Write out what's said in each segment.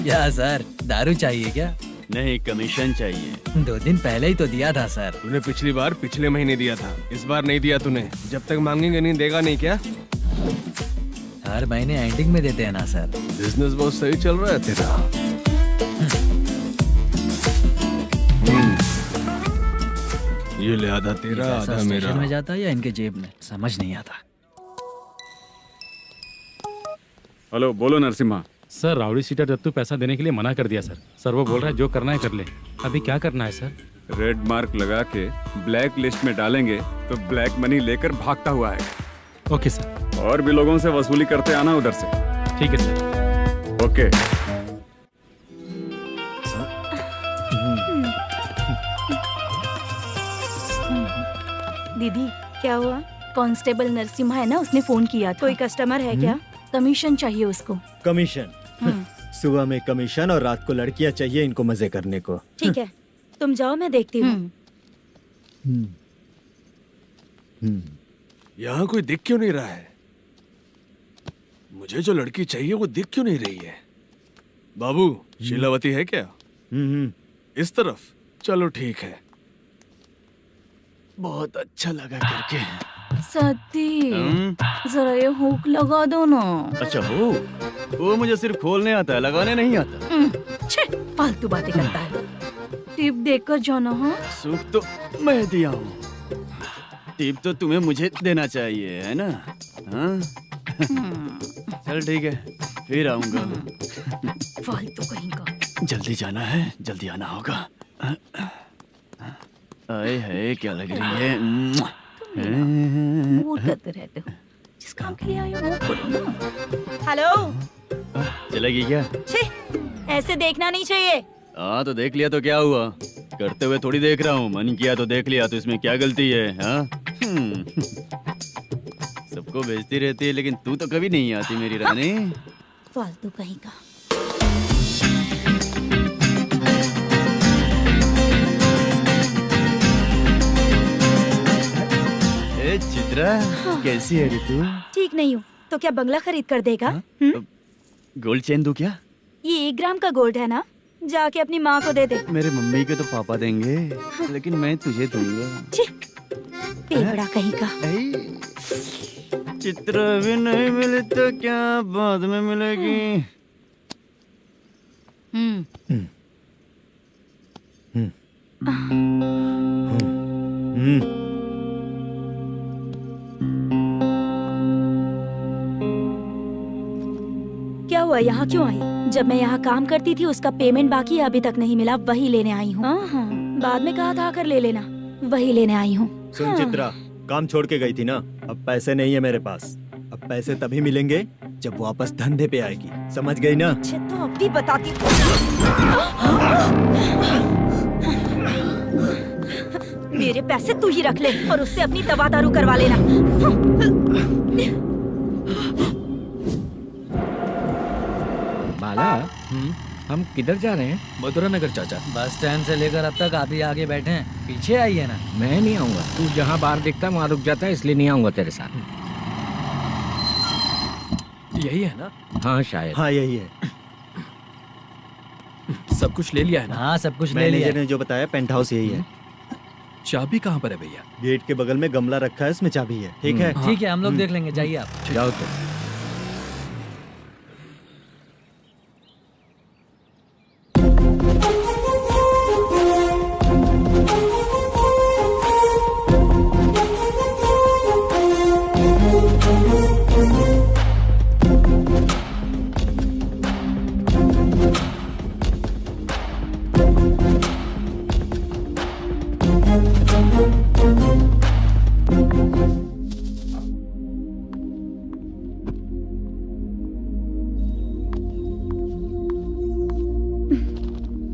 क्या सर, दारू चाहिए क्या? नहीं, कमीशन चाहिए। 2 दिन पहले ही तो दिया था सर। तूने पिछली बार पिछले महीने दिया था, इस बार नहीं दिया तूने। जब तक मांगेंगे नहीं देगा नहीं क्या? हर महीने एंडिंग में देते हैं ना सर। बिजनेस बहुत सही चल रहा है तेरा। ये ले आधा तेरा, पैसा आधा स्टेशन मेरा। में जाता है या इनके जेब में, समझ नहीं आता। हेलो, बोलो Narasimha. Sir, rowdy seater Dattu पैसा देने के लिए मना कर दिया सर। सर वो बोल रहा है जो करना है कर ले। अभी क्या करना है सर? रेड मार्क लगा के ब्लैक लिस्ट में डालेंगे तो ब्लैक मनी लेकर भागता हुआ है। Okay sir. और भी लोगों से वसूली करते आना उधर से। ठीक है सर। ओके। दीदी क्या हुआ? कांस्टेबल नरसिम्हा है ना, उसने फोन किया था। कोई कस्टमर है क्या? कमीशन चाहिए उसको। कमीशन? सुबह में कमीशन और रात को लड़कियां चाहिए इनको मजे करने को। ठीक है, तुम जाओ, मैं देखती हूँ। यहाँ कोई दिख क्यों नहीं रहा है? मुझे जो लड़की चाहिए वो दिख क्यों नहीं रही है? बाबू, शीलावती है क्या? इस तरफ? चलो ठीक है। बहुत अच्छा लगा करके। सती, जरा ये हुक लगा दो ना। अच्छा वो मुझे सिर्फ खोलने आता है, लगाने नहीं आता। छे, फालतू बातें करता है। टिप देकर जाना। हाँ, सुख तो मैं दिया हूँ, टिप तो तुम्हें मुझे देना चाहिए, है ना? हाँ? चल ठीक है, फिर आऊंगा। फालतू कहीं का। जल्दी जाना है, जल्दी आना होगा। आए है, क्या लग रही है? मूड करते रहते हो। जिस काम के लिए आए हो वो करो ना। हेलो, चलेगी क्या? छे, ऐसे देखना नहीं चाहिए। हाँ तो देख लिया तो क्या हुआ? करते हुए थोड़ी देख रहा हूँ, मन किया तो देख लिया, तो इसमें क्या गलती है? हाँ? सबको भेजती रहती है लेकिन तू तो कभी नहीं आती मेरी रानी। फालतू कहीं का। ए चित्रा, कैसी है रे तू? ठीक नहीं हूँ तो क्या बंगला खरीद कर देगा? गोल्ड चेन दूं क्या? ये 1 ग्राम का गोल्ड है ना, जाके अपनी माँ को दे दे। मेरे मम्मी के तो पापा देंगे, लेकिन मैं तुझे दूंगा। छी, पेवड़ा कहीं का। चित्रा भी नहीं मिली तो क्या बाद में मिलेगी? क्या हुआ, यहाँ क्यों आई? जब मैं यहाँ काम करती थी उसका पेमेंट बाकी है, अभी तक नहीं मिला, वही लेने आई हूँ। बाद में कहा था आकर ले लेना, वही लेने आई हूँ। सुन चित्रा, काम छोड़ के गई थी ना, अब पैसे नहीं है मेरे पास। अब पैसे तभी मिलेंगे जब वापस धंधे पे आएगी, समझ गई ना? अच्छा तो अब भी बताती। मेरे पैसे तू ही रख ले और उससे अपनी दवा दारू करवा लेना। बाला, हम किधर जा रहे हैं? मथुरा नगर चाचा। बस स्टैंड से लेकर अब तक आप ही आगे बैठे हैं, पीछे आइए ना। मैं नहीं आऊंगा, तू जहाँ बाहर दिखता वहाँ रुक जाता है, इसलिए नहीं आऊंगा तेरे साथ। यही है ना? हाँ शायद। हाँ यही है। सब कुछ ले लिया है ना? हाँ सब कुछ ले लिया। मैनेजर ने जो बताया पेंट हाउस यही है। चाबी कहाँ पर है भैया? गेट के बगल में गमला रखा है, उसमें चाबी है। ठीक है? ठीक है, हम लोग देख लेंगे, जाइए आप। जाओ तो।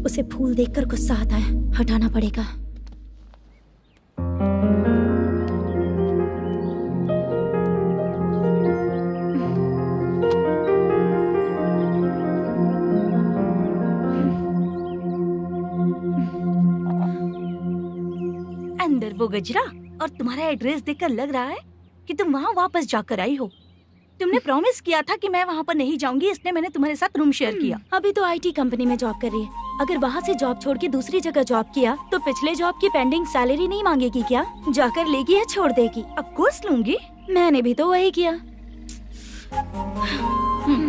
उसे फूल देखकर गुस्सा आता है, हटाना पड़ेगा। अंदर वो गजरा और तुम्हारा एड्रेस देखकर लग रहा है कि तुम वहाँ वापस जाकर आई हो। तुमने प्रॉमिस किया था कि मैं वहाँ पर नहीं जाऊंगी, इसलिए मैंने तुम्हारे साथ रूम शेयर किया। अभी तो आईटी कंपनी में जॉब कर रही है। अगर वहाँ से जॉब छोड़ के दूसरी जगह जॉब किया तो पिछले जॉब की पेंडिंग सैलरी नहीं मांगेगी क्या? जाकर लेगी या छोड़ देगी? ऑफ कोर्स लूंगी। मैंने भी तो वही किया।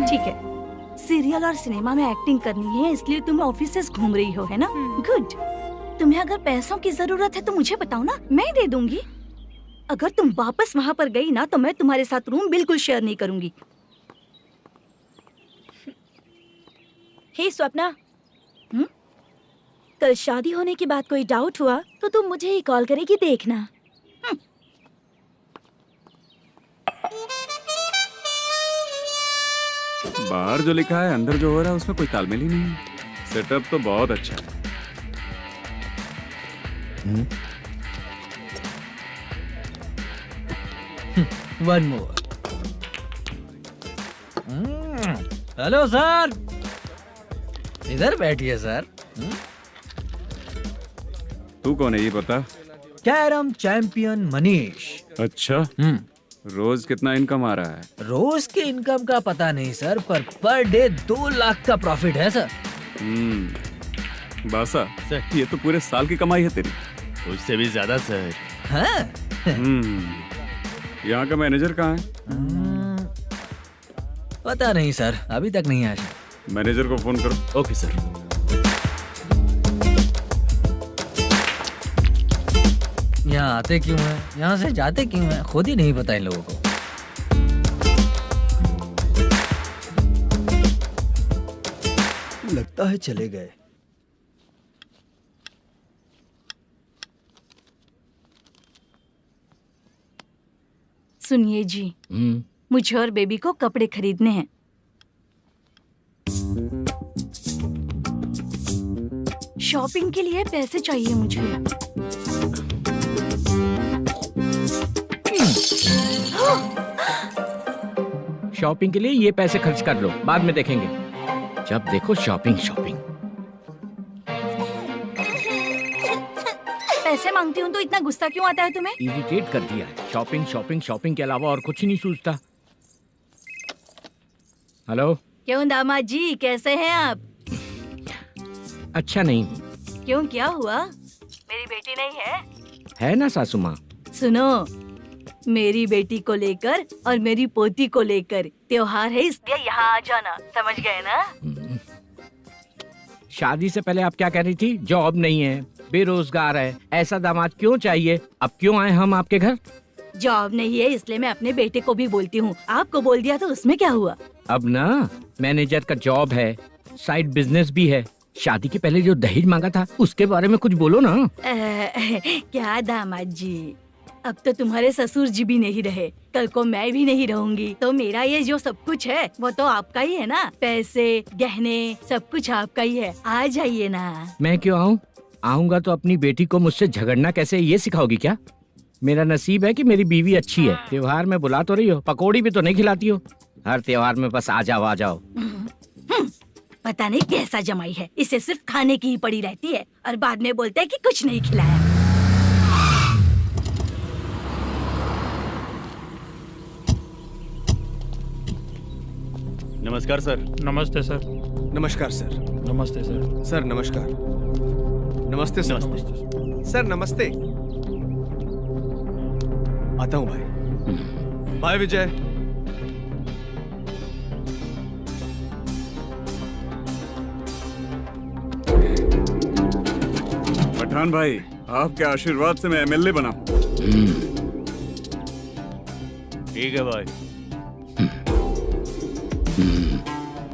ठीक है, सीरियल और सिनेमा में एक्टिंग करनी है, इसलिए तुम ऑफिसेस घूम रही हो, है ना? गुड। तुम्हें अगर पैसों की जरूरत है तो मुझे बताओ ना, मैं दे दूंगी। अगर तुम वापस वहाँ पर गई ना तो मैं तुम्हारे साथ रूम बिल्कुल शेयर नहीं करूंगी। हे स्वप्ना, कल शादी होने की बात कोई डाउट हुआ तो तुम मुझे ही कॉल करेगी, देखना। बाहर जो लिखा है अंदर जो हो रहा है उसमें कोई तालमेल ही नहीं है। सेटअप तो बहुत अच्छा है। One more. हेलो सर, इधर बैठिए सर। तू कौन है ये बता। Carrom champion Manish. अच्छा, रोज कितना इनकम आ रहा है? रोज के इनकम का पता नहीं सर, पर डे 2 लाख का प्रॉफिट है सर। बासा सर, ये तो पूरे साल की कमाई है तेरी। उससे भी ज्यादा सर। हाँ? यहाँ का मैनेजर कहाँ है? पता नहीं सर, अभी तक नहीं आया। मैनेजर को फोन करो। Okay sir. यहाँ आते क्यों हैं, यहाँ से जाते क्यों हैं, खुद ही नहीं पता इन लोगों को। लगता है चले गए। सुनिए जी, मुझे और बेबी को कपड़े खरीदने हैं। शॉपिंग के लिए पैसे चाहिए मुझे। शॉपिंग के लिए ये पैसे खर्च कर लो, बाद में देखेंगे। जब देखो शॉपिंग शॉपिंग। पैसे मांगती हूँ तो इतना गुस्सा क्यों आता है तुम्हें? इरिटेट कर दिया है। शॉपिंग शॉपिंग शॉपिंग के अलावा और कुछ नहीं सूझता। हेलो। क्यों दामाद जी, कैसे हैं आप? अच्छा नहीं। क्यों, क्या हुआ? मेरी बेटी नहीं है? है ना सासू माँ। सुनो, मेरी बेटी को लेकर और मेरी पोती को लेकर त्योहार है, इसलिए यहाँ आ जाना, समझ गए ना? शादी से पहले आप क्या कह रही थी? जॉब नहीं है, बेरोजगार है, ऐसा दामाद क्यों चाहिए? अब क्यों आए हम आपके घर? जॉब नहीं है इसलिए मैं अपने बेटे को भी बोलती हूँ। आपको बोल दिया तो उसमें क्या हुआ? अब ना मैनेजर का जॉब है, साइड बिजनेस भी है। शादी के पहले जो दहेज मांगा था उसके बारे में कुछ बोलो ना। क्या दामाद जी, अब तो तुम्हारे ससुर जी भी नहीं रहे, कल को मैं भी नहीं रहूंगी, तो मेरा ये जो सब कुछ है वो तो आपका ही है ना। पैसे, गहने, सब कुछ आपका ही है। आ जाइए ना। मैं क्यों आऊँ? आऊंगा तो अपनी बेटी को मुझसे झगड़ना कैसे ये सिखाओगी क्या? मेरा नसीब है कि मेरी बीवी अच्छी है। त्योहार में बुला तो रही हो, पकौड़ी भी तो नहीं खिलाती हो। हर त्योहार में बस आ जाओ आ जाओ। पता नहीं कैसा जमाई है, इसे सिर्फ खाने की ही पड़ी रहती है और बाद में बोलते हैं कि कुछ नहीं खिलाया। नमस्कार सर। नमस्ते सर। नमस्कार सर। नमस्ते सर। सर नमस्कार। नमस्ते सर। नमस्ते। सर नमस्ते। आता हूँ भाई। बाय विजय। पठान भाई, आपके आशीर्वाद से मैं एमएलए बना हूँ। ठीक है भाई।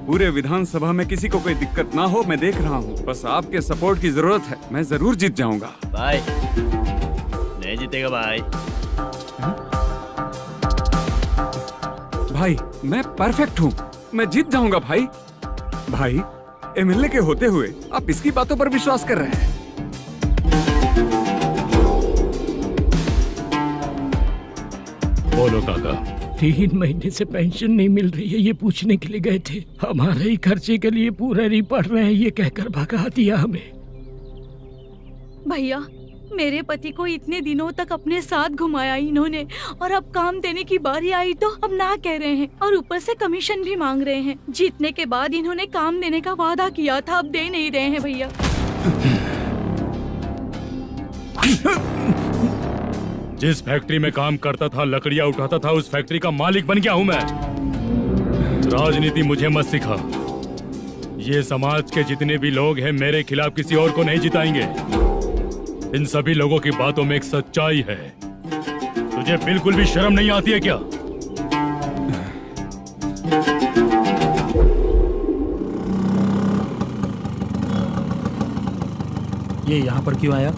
पूरे विधानसभा में किसी को कोई दिक्कत ना हो, मैं देख रहा हूँ। बस आपके सपोर्ट की जरूरत है, मैं जरूर जीत जाऊंगा। भाई नहीं जीतेगा भाई। भाई मैं परफेक्ट हूँ, मैं जीत जाऊंगा भाई। भाई एमएलए के होते हुए आप इसकी बातों पर विश्वास कर रहे हैं। बोलो काका। 3 महीने से पेंशन नहीं मिल रही है, ये पूछने के लिए गए थे। हमारे ही खर्चे के लिए पूरा नहीं पड़ रहे हैं, ये कहकर भगा दिया हमें। भैया, मेरे पति को इतने दिनों तक अपने साथ घुमाया इन्होंने, और अब काम देने की बारी आई तो अब ना कह रहे हैं, और ऊपर से कमीशन भी मांग रहे हैं। जीतने के बाद इन्होंने काम देने का वादा किया था, अब दे नहीं रहे हैं भैया। जिस फैक्ट्री में काम करता था, लकड़ियां उठाता था, उस फैक्ट्री का मालिक बन गया हूं मैं। राजनीति मुझे मत सिखा। ये समाज के जितने भी लोग हैं मेरे खिलाफ किसी और को नहीं जिताएंगे। इन सभी लोगों की बातों में एक सच्चाई है। तुझे बिल्कुल भी शर्म नहीं आती है क्या? ये यहाँ पर क्यों आया?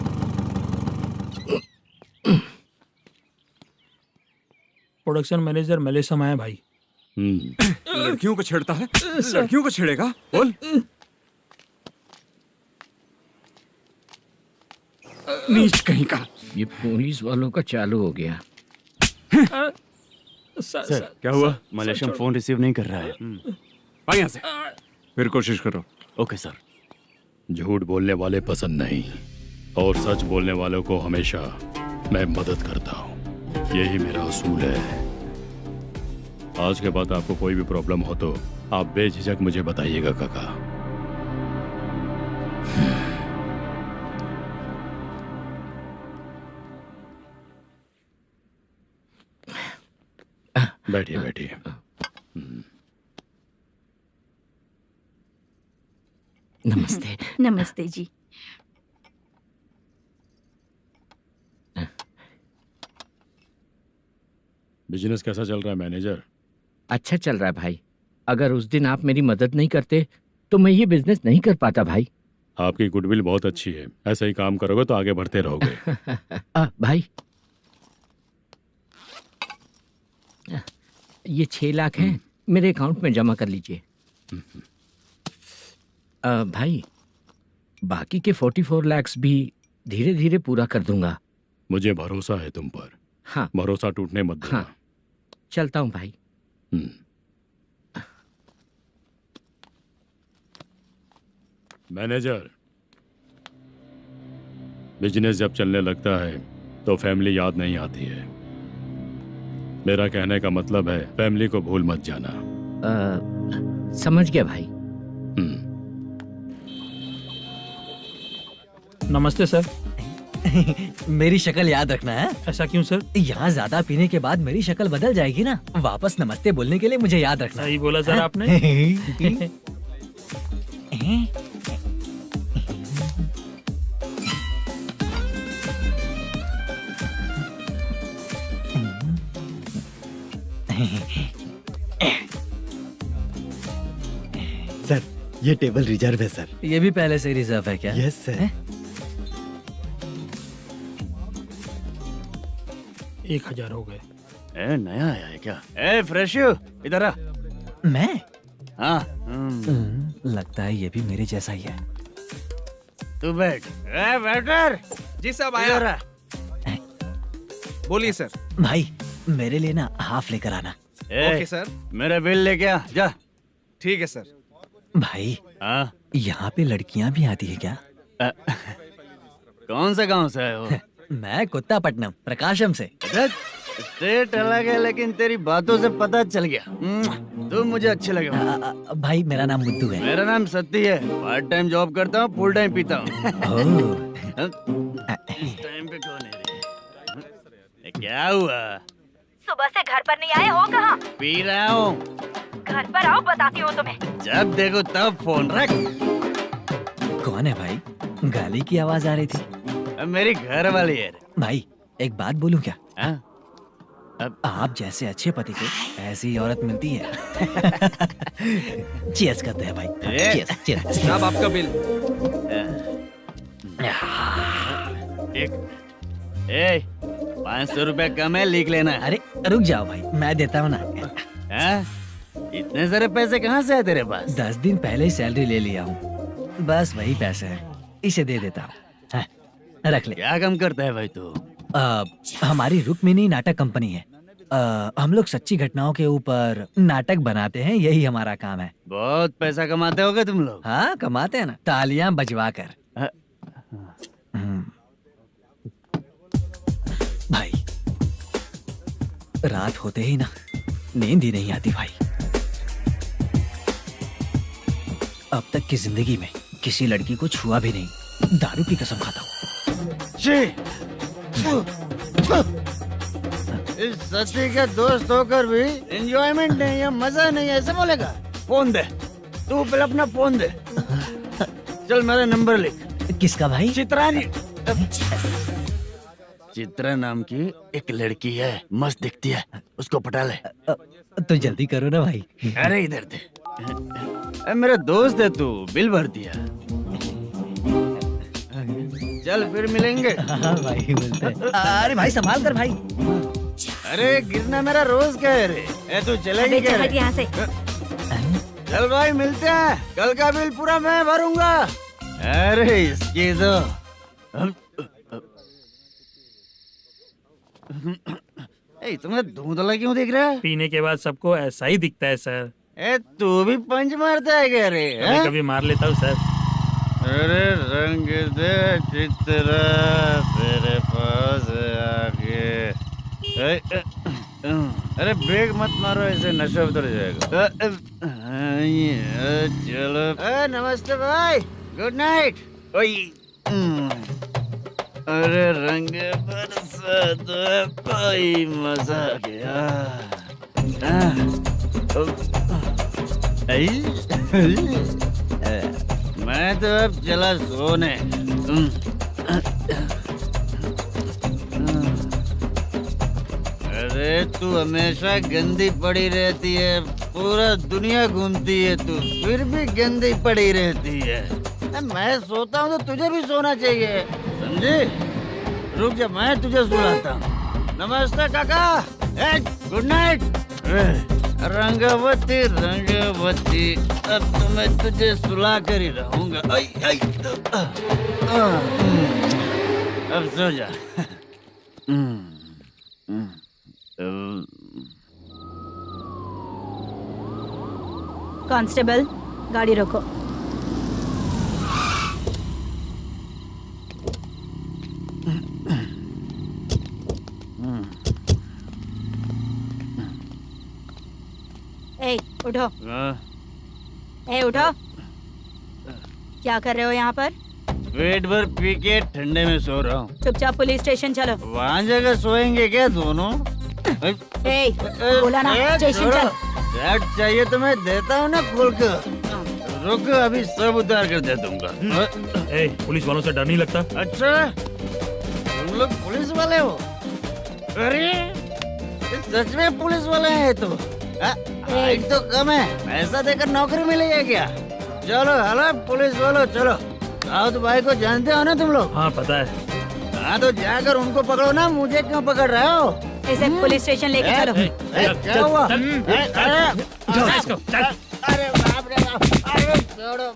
प्रोडक्शन मैनेजर मलेशम आया भाई। लड़कियों को छेड़ता है, लड़कियों को छेड़ेगा? बोल। नीच कहीं का। ये पुलिस वालों का चालू हो गया। सर क्या हुआ? मलेशियन फोन रिसीव नहीं कर रहा है। आ यहाँ से। फिर कोशिश करो। Okay sir. झूठ बोलने वाले पसंद नहीं, और सच बोलने वालों को हमेशा मैं मदद करता हूँ। यही मेरा असूल है। आज के बाद आपको कोई भी प्रॉब्लम हो तो आप बेझिझक मुझे बताइएगा काका। बैठिए बैठिए। नमस्ते। नमस्ते जी। बिजनेस कैसा चल रहा है मैनेजर? अच्छा चल रहा है भाई। अगर उस दिन आप मेरी मदद नहीं करते तो मैं ये बिजनेस नहीं कर पाता भाई। आपकी गुडविल बहुत अच्छी है। ऐसा ही काम करोगे तो आगे बढ़ते रहोगे। भाई ये 6 लाख हैं, मेरे अकाउंट में जमा कर लीजिए। भाई बाकी के 44 लाख भी धीरे धीरे पूरा कर दूंगा। मुझे भरोसा है तुम पर। हाँ भरोसा टूटने मत देना। हाँ चलता हूँ भाई। मैनेजर, बिजनेस जब चलने लगता है तो फैमिली याद नहीं आती है। मेरा कहने का मतलब है फैमिली को भूल मत जाना। समझ गया भाई। नमस्ते सर। मेरी शक्ल याद रखना है। ऐसा क्यों सर? यहाँ ज्यादा पीने के बाद मेरी शक्ल बदल जाएगी ना। वापस नमस्ते बोलने के लिए मुझे याद रखना। सही बोला सर आपने। सर ये टेबल रिजर्व है सर। ये भी पहले से रिजर्व है क्या? Yes sir. 1000 हो गए। ए नया आया है क्या? ए फ्रेश इधर आ। मैं? हाँ लगता है ये भी मेरे जैसा ही है। तू बैठ। ए वेटर। जी साहब इधर आया। आ। बोलिए सर। भाई मेरे लिए ना हाफ लेकर आना। Okay sir. मेरा बिल लेके आ जा। ठीक है सर। भाई हाँ यहाँ पे लड़कियाँ भी आती है क्या? कौन सा गांव से आए हो? मैं कुत्तापट्टनम प्रकाशम से। स्टेट अलग है लेकिन तेरी बातों से पता चल गया। तुम मुझे अच्छे लगे हो। भाई मेरा नाम मुद्दू है। मेरा नाम सत्ती है। पार्ट टाइम जॉब करता हूँ, फुल टाइम पीता हूँ। इस टाइम पे कौन है रे? क्या हुआ? सुबह से घर पर नहीं आए हो? कहाँ? पी रहा हूँ। घर पर आओ, बताती हूँ तुम्हें। जब देखो तब फोन रख। कौन है भाई? गाली की आवाज आ रही थी। मेरी घर वाली है। भाई एक बात बोलूं क्या? हाँ? अब आप जैसे अच्छे पति को ऐसी ही औरत मिलती है। चीयर्स करते हैं भाई। Cheers cheers. साहब आपका बिल। एक 500 रुपया कम है, लिख लेना। अरे रुक जाओ भाई, मैं देता हूँ ना। हाँ? इतने सारे पैसे कहाँ से आए तेरे पास? 10 दिन पहले ही सैलरी ले लिया हूँ। बस वही पैसे हैं, इसे दे देता हूँ। हाँ, रख ले। क्या काम करता है भाई तू? हमारी रुक्मिनी नाटक कंपनी है। हम लोग सच्ची घटनाओं के ऊपर नाटक बनाते हैं, यही हमारा काम है। बहुत पैसा कमाते होगे तुम लोग। हाँ कमाते हैं ना, तालियां बजवा कर। भाई रात होते ही ना नींद ही नहीं आती भाई। अब तक की जिंदगी में किसी लड़की को छुआ भी नहीं, दारू की कसम खाता हूँ। इस सच्ची का दोस्त होकर भी एंजॉयमेंट नहीं है, मजा नहीं है, ऐसे बोलेगा? फोन दे, तू पहले अपना फोन दे। चल मेरा नंबर लिख। किसका भाई? चित्रानी। चित्रा नाम की एक लड़की है, मस्त दिखती है, उसको पटा ले। तो जल्दी करो ना भाई। अरे इधर दे। अरे मेरा दोस्त है तू, बिल भर दिया। चल फिर मिलेंगे। हाँ भाई मिलते हैं। अरे भाई संभाल कर भाई। अरे गिरना मेरा रोज का है रे। ए तू चलेगी क्या रे? यहाँ से। चल भाई मिलते हैं, कल का बिल पूरा मैं भरूंगा। अरे इसकी तो ए तुम्हें धुंधला क्यों दिख रहा है? पीने के बाद सबको ऐसा ही दिखता है सर। ए तू भी पंच मारता है क्या रे? कभी कभी मार लेता हूँ सर। अरे रंग दे चित्रा तेरे पास आके। अरे ब्रेक मत मारो, ऐसे नशा उतर जाएगा। चलो। नमस्ते भाई, गुड नाइट। अरे रंग बरसात भाई, मजा आ गया। मैं तो अब चला सोने। अरे तू हमेशा गंदी पड़ी रहती है, पूरा दुनिया घूमती है तू, फिर भी गंदी पड़ी रहती है। मैं सोता हूँ तो तुझे भी सोना चाहिए, समझे? रुक जा, मैं तुझे सुलाता हूँ। नमस्ते काका, गुड नाइट। रंगवती रंगवती, अब तो मैं तुझे सुला कर ही रहूंगा। अब सो जा। कांस्टेबल, गाड़ी रोको। ए, उठो। ए, उठो। क्या कर रहे हो यहाँ पर? पेट भर पी के ठंडे में सो रहा हूँ। चुपचाप पुलिस स्टेशन चलो। वहाँ जगह सोएंगे क्या दोनों? ए, बोला ना, स्टेशन चल। शर्ट चाहिए तो मैं देता हूँ ना खोल कर। रुक, अभी सब उतार कर दे दूंगा। ए, पुलिस वालों से डर नहीं लगता? अच्छा, तुम लोग पुलिस वाले हो? अरे सच में पुलिस वाले हैं तो? हाइट तो कम है, पैसा देकर नौकरी मिलेगी क्या? चलो हेलो पुलिस वालों, चलो। राउत भाई को जानते हो ना तुम लोग? हाँ पता है। हाँ तो जाकर उनको पकड़ो ना, मुझे क्यों पकड़ रहे हो? इसे पुलिस स्टेशन लेके चलो। क्या हुआ? चल। अरे बाप रे बाप, अरे छोड़ो।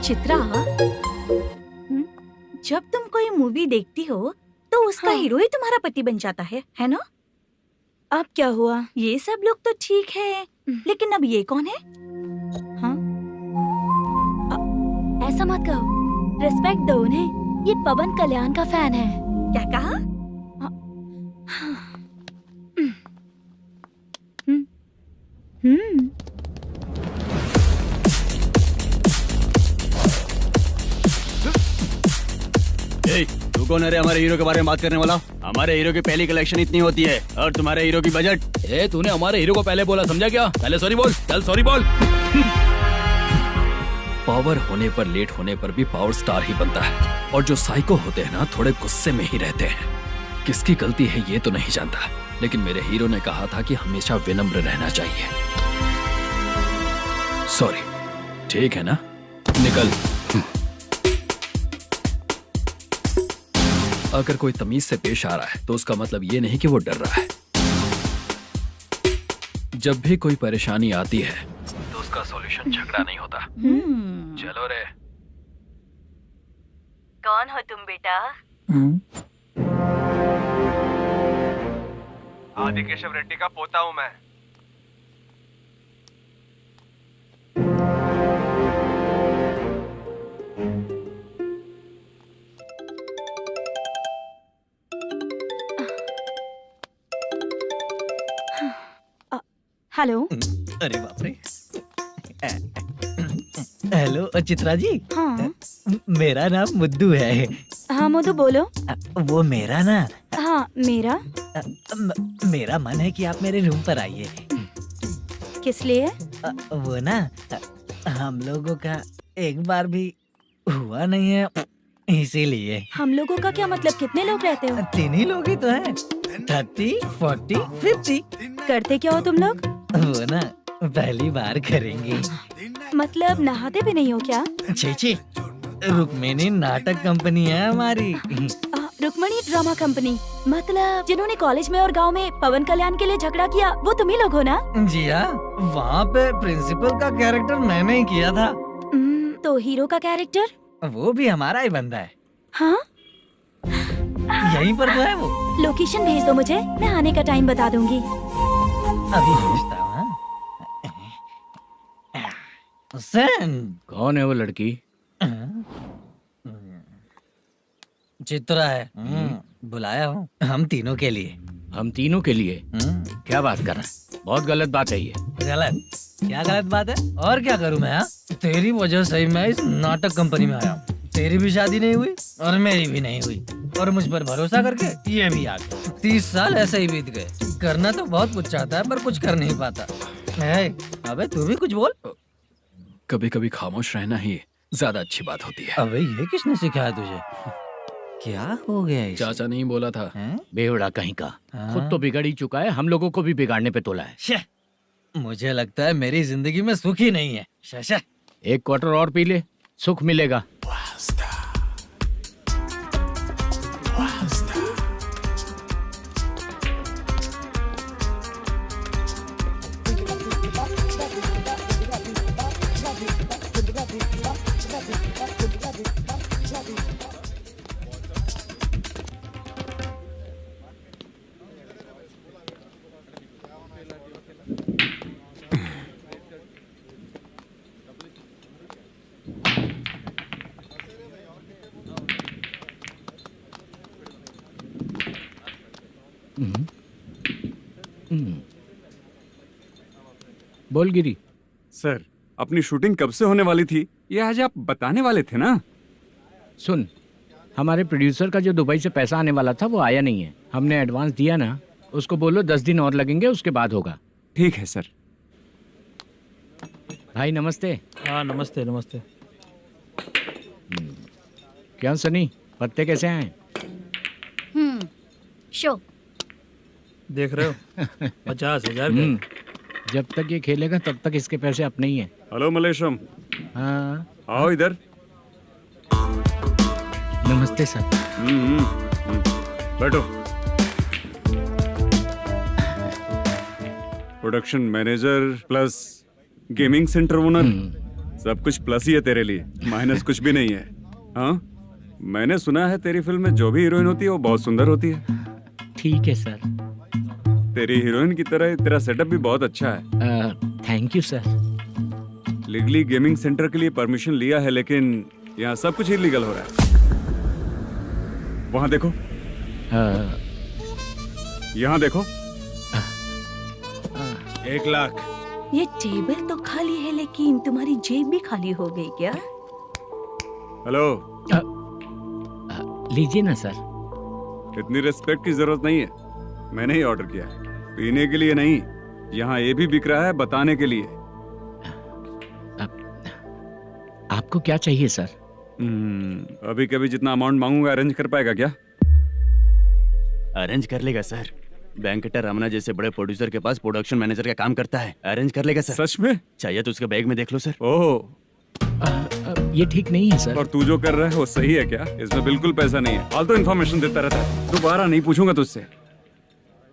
चित्रा, जब तुम कोई मूवी देखती हो तो उसका हीरो ही तुम्हारा पति बन जाता है ना? अब क्या हुआ? ये सब लोग तो ठीक है, लेकिन अब ये कौन है? हाँ? ऐसा मत कहो, रिस्पेक्ट दो उन्हें। ये पवन कल्याण का फैन है। क्या कहा? तू कौन है रे हमारे हीरो के बारे में बात करने वाला? हमारे हीरो की पहली कलेक्शन इतनी होती है और तुम्हारे हीरो की बजट। तूने हमारे हीरो को पहले बोला, समझा क्या? पहले सॉरी बोल, चल सॉरी बोल। पावर होने पर, लेट होने पर भी पावर स्टार ही बनता है। और जो साइको होते हैं ना, थोड़े गुस्से में ही रहते हैं। किसकी गलती है ये तो नहीं जानता, लेकिन मेरे हीरो ने कहा था कि हमेशा विनम्र रहना चाहिए। सॉरी, ठीक है ना? निकल। अगर कोई तमीज से पेश आ रहा है तो उसका मतलब ये नहीं कि वो डर रहा है। जब भी कोई परेशानी आती है तो उसका सॉल्यूशन झगड़ा नहीं होता। चलो रे। कौन हो तुम बेटा? आदि केशव रेड्डी का पोता हूँ मैं। हेलो। अरे बाप रे। हेलो चित्रा जी। हाँ मेरा नाम मुद्दू है। हाँ मधु बोलो। वो मेरा ना हाँ मेरा। मेरा मन है कि आप मेरे रूम पर आइए। किस लिए? वो ना हम लोगों का एक बार भी हुआ नहीं है, इसीलिए। हम लोगों का क्या मतलब? कितने लोग रहते हो? 3 ही लोग ही तो हैं। 30, 40, 50। करते क्या हो तुम लोग? वो ना पहली बार करेंगे। मतलब नहाते भी नहीं हो क्या? छी, रुक्मिणी नाटक कंपनी है हमारी। Rukmani drama company. मतलब जिन्होंने कॉलेज में और गांव में पवन कल्याण के लिए झगड़ा किया वो तुम ही लोग हो ना? जी हाँ, वहाँ पे प्रिंसिपल का कैरेक्टर मैंने ही किया था। तो हीरो का कैरेक्टर? वो भी हमारा ही बंदा है। हाँ यहीं पर तो है वो। लोकेशन भेज दो मुझे, मैं आने का टाइम बता दूंगी। अभी भेजता हूँ। कौन है वो लड़की? चित्रा है। बुलाया हूँ हम तीनों के लिए। हम तीनों के लिए? क्या बात कर रहा है? बहुत गलत बात है ये। गलत? क्या गलत बात है? और क्या करूँ मैं? तेरी वजह से ही मैं इस नाटक कंपनी में आया हूँ। तेरी भी शादी नहीं हुई और मेरी भी नहीं हुई, और मुझ पर भरोसा करके ये भी आ गया। 30 साल ऐसे ही बीत गए। करना तो बहुत कुछ चाहता है पर कुछ कर नहीं पाता। अबे तू भी कुछ बोल। कभी कभी खामोश रहना ही ज्यादा अच्छी बात होती है। अबे ये किसने सिखाया तुझे? क्या हो गया इसे? चाचा नहीं बोला था। बेवड़ा कहीं का। खुद तो बिगड़ ही चुका है, हम लोगों को भी बिगाड़ने पे तोला है। मुझे लगता है मेरी जिंदगी में सुख ही नहीं है। शशा 1 क्वार्टर और पी ले, सुख मिलेगा। बोल गिरी। सर, अपनी शूटिंग कब से होने वाली थी ये आज आप बताने वाले थे ना? सुन, हमारे प्रोड्यूसर का जो दुबई से पैसा आने वाला था वो आया नहीं है। हमने एडवांस दिया ना, उसको बोलो 10 दिन और लगेंगे, उसके बाद होगा। ठीक है सर। भाई नमस्ते। हाँ नमस्ते नमस्ते। क्या सनी, पत्ते कैसे आए? शो देख रहे हो 50,000 का। जब तक ये खेलेगा तब तक इसके पैसे अपने ही हैं। हेलो मलेशम। हाँ आओ इधर। नमस्ते सर। बैठो। Production manager plus gaming centre owner, सब कुछ प्लस ही है तेरे लिए, माइनस कुछ भी नहीं है। हाँ, मैंने सुना है तेरी फिल्म में जो भी हीरोइन होती है वो बहुत सुंदर होती है। ठीक है सर। तेरी हीरोइन की तरह तेरा सेटअप भी बहुत अच्छा है। Thank you sir. Legally gaming centre के लिए परमिशन लिया है, लेकिन यहाँ सब कुछ इलीगल हो रहा है। वहाँ देखो, यहाँ देखो। 1 लाख। ये टेबल तो खाली है लेकिन तुम्हारी जेब भी खाली हो गई क्या? हेलो। लीजिए ना सर। इतनी रिस्पेक्ट की जरूरत नहीं है, मैंने ही ऑर्डर किया है। पीने के लिए नहीं, यहाँ ये भी बिक रहा है बताने के लिए। आपको क्या चाहिए सर? अभी कभी जितना अमाउंट मांगूंगा अरेंज कर पाएगा क्या? अरेंज कर लेगा सर। वेंकटर रमना जैसे बड़े प्रोड्यूसर के पास प्रोडक्शन मैनेजर का काम करता है, अरेंज कर लेगा सर। सच में? चाहिए तो उसके बैग में देख लो सर। ओह, ये ठीक नहीं है सर। और तू जो कर रहा है वो सही है क्या? इसमें बिल्कुल पैसा नहीं है, फालतू इन्फॉर्मेशन देता रहता है। दोबारा नहीं पूछूंगा तुझसे।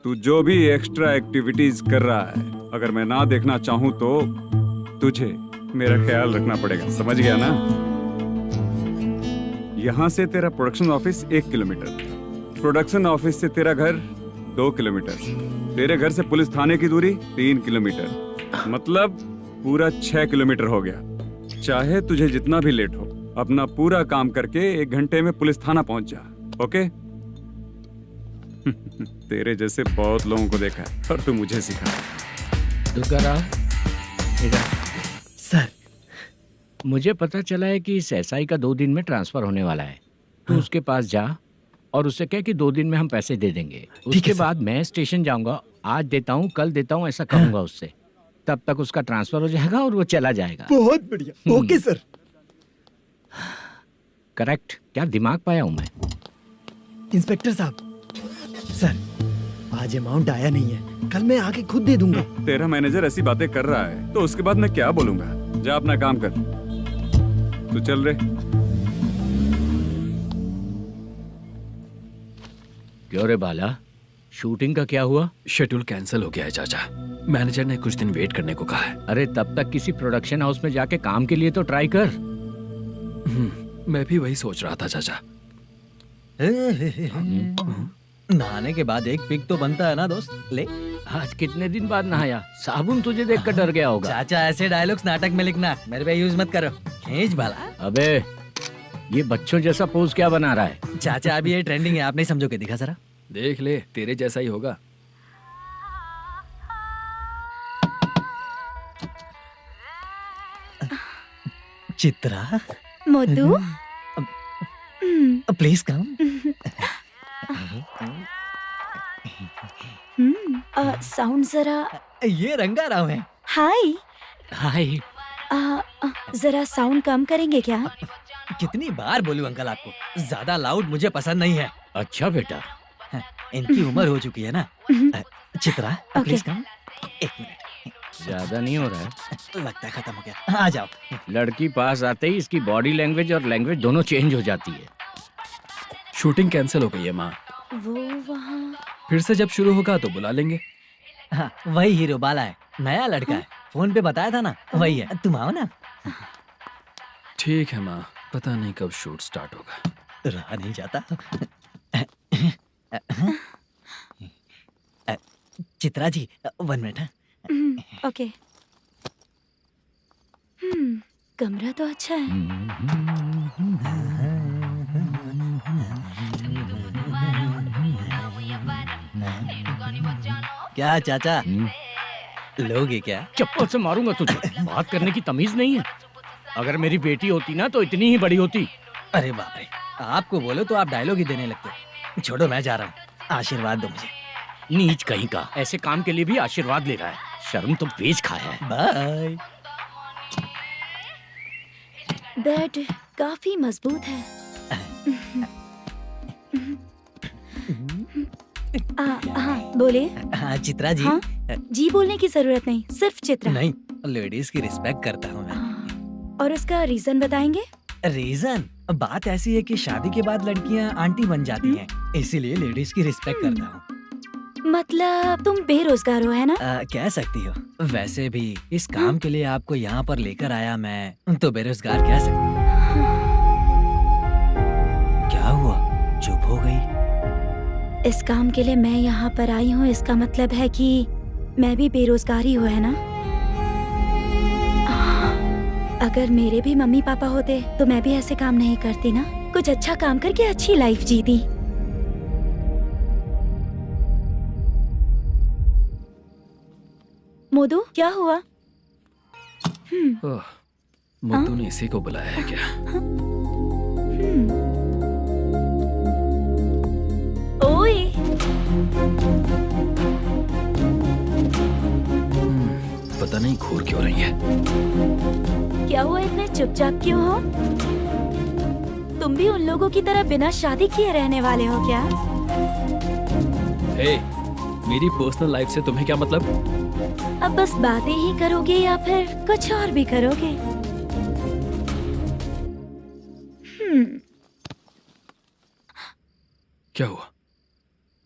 तू जो भी एक्स्ट्रा एक्टिविटीज कर रहा है, अगर मैं ना देखना चाहूं तो तुझे मेरा ख्याल रखना पड़ेगा, समझ गया ना? यहाँ से तेरा production office 1 kilometre, production office से तेरा घर 2 किलोमीटर, तेरे घर से पुलिस थाने की दूरी 3 किलोमीटर, मतलब पूरा 6 किलोमीटर हो गया। चाहे तुझे जितना भी लेट हो, अपना पूरा काम करके 1 घंटे में पुलिस थाना पहुंच जा, ओके? तेरे जैसे बहुत लोगों को देखा है और तू मुझे सिखा। सर, मुझे पता चला है कि इस एसआई का 2 दिन में ट्रांसफर होने वाला है। तो उसके पास जा और उससे कह कि 2 दिन में हम पैसे दे देंगे। उसके बाद मैं स्टेशन जाऊंगा, आज देता हूँ कल देता हूँ ऐसा कहूंगा उससे। तब तक उसका ट्रांसफर हो जाएगा और वो चला जाएगा। बहुत बढ़िया, ओके सर। करेक्ट, क्या दिमाग पाया हूँ मैं। इंस्पेक्टर साहब, सर आज अमाउंट आया नहीं है, कल मैं आके खुद दे दूंगा। तेरा मैनेजर ऐसी बातें कर रहा है तो उसके बाद मैं क्या बोलूंगा? जा अपना काम कर, तू चल रे। क्यों रे बाला, शूटिंग का क्या हुआ? शेड्यूल कैंसिल हो गया है चाचा, मैनेजर ने कुछ दिन वेट करने को कहा है। अरे तब तक किसी प्रोडक्शन हाउस में जाके काम के लिए तो ट्राई कर। मैं भी वही सोच रहा था चाचा। नहाने के बाद एक पिक तो बनता है ना दोस्त। ले, आज कितने दिन बाद नहाया? साबुन तुझे देखकर डर गया होगा। चाचा ऐसे डायलॉग्स नाटक में लिखना, मेरे पे यूज मत करो। खींच बाला। अबे ये बच्चों जैसा पोज क्या बना रहा है? चाचा अभी ये ट्रेंडिंग है, आप नहीं समझोगे, दिखा जरा। देख ले, तेरे जैसा ही होगा। Chitra, Modu, please come. Sound जरा। ये रंगाराव है। हाय। हाय। जरा साउंड कम करेंगे क्या? कितनी बार बोलूं अंकल आपको, ज्यादा लाउड मुझे पसंद नहीं है। अच्छा बेटा, इनकी उम्र हो चुकी है ना। Chitra please come. 1 मिनट, ज्यादा नहीं हो रहा है? लगता है खत्म हो गया। आ जाओ। लड़की पास आते ही इसकी बॉडी लैंग्वेज और लैंग्वेज दोनों चेंज हो जाती है। शूटिंग कैंसिल हो गई है माँ, वो वहाँ। फिर से जब शुरू होगा तो बुला लेंगे। हाँ, वही हीरो बाला है, नया लड़का है, फोन पे बताया था ना, वही है। तुम आओ ना। ठीक है माँ, पता नहीं कब शूट स्टार्ट होगा। रहा नहीं जाता। चित्रा जी 1 मिनट। ओके। कमरा तो अच्छा है। क्या चाचा, लोगे क्या? चप्पल से मारूंगा तुझे। बात करने की तमीज नहीं है। अगर मेरी बेटी होती ना तो इतनी ही बड़ी होती। अरे बाप रे, आपको बोलो तो आप डायलॉग ही देने लगते। छोड़ो, मैं जा रहा हूँ, आशीर्वाद दो मुझे। नीच कहीं का, ऐसे काम के लिए भी आशीर्वाद ले रहा है। शर्म तो बेच खाया है। बाय। बेड काफी मजबूत है। हाँ बोले। हाँ चित्रा जी। हाँ? जी बोलने की जरूरत नहीं, सिर्फ चित्रा। नहीं, लेडीज की रिस्पेक्ट करता हूँ मैं। और उसका रीजन बताएंगे? रीजन? बात ऐसी है कि शादी के बाद लड़कियाँ आंटी बन जाती हैं, इसीलिए लेडीज की रिस्पेक्ट करता हूँ। मतलब तुम बेरोजगार हो, है ना? कह सकती हो। वैसे भी इस काम के लिए आपको यहाँ पर लेकर आया मैं, तो बेरोजगार कह सकती हूँ। क्या हुआ, चुप हो गई? इस काम के लिए मैं यहाँ पर आई हूँ, इसका मतलब है कि मैं भी बेरोजगार ही हूँ, है ना? अगर मेरे भी मम्मी पापा होते तो मैं भी ऐसे काम नहीं करती ना। कुछ अच्छा काम करके अच्छी लाइफ जीती। मोदू, क्या हुआ? मोदू ने इसी को बुलाया है क्या? ओए। पता नहीं घूर क्यों रही है। क्या हुआ, इतने चुपचाप क्यों हो? तुम भी उन लोगों की तरह बिना शादी किए रहने वाले हो क्या? हे, मेरी पर्सनल लाइफ से तुम्हें क्या मतलब? अब बस बातें ही करोगे या फिर कुछ और भी करोगे? क्या हुआ?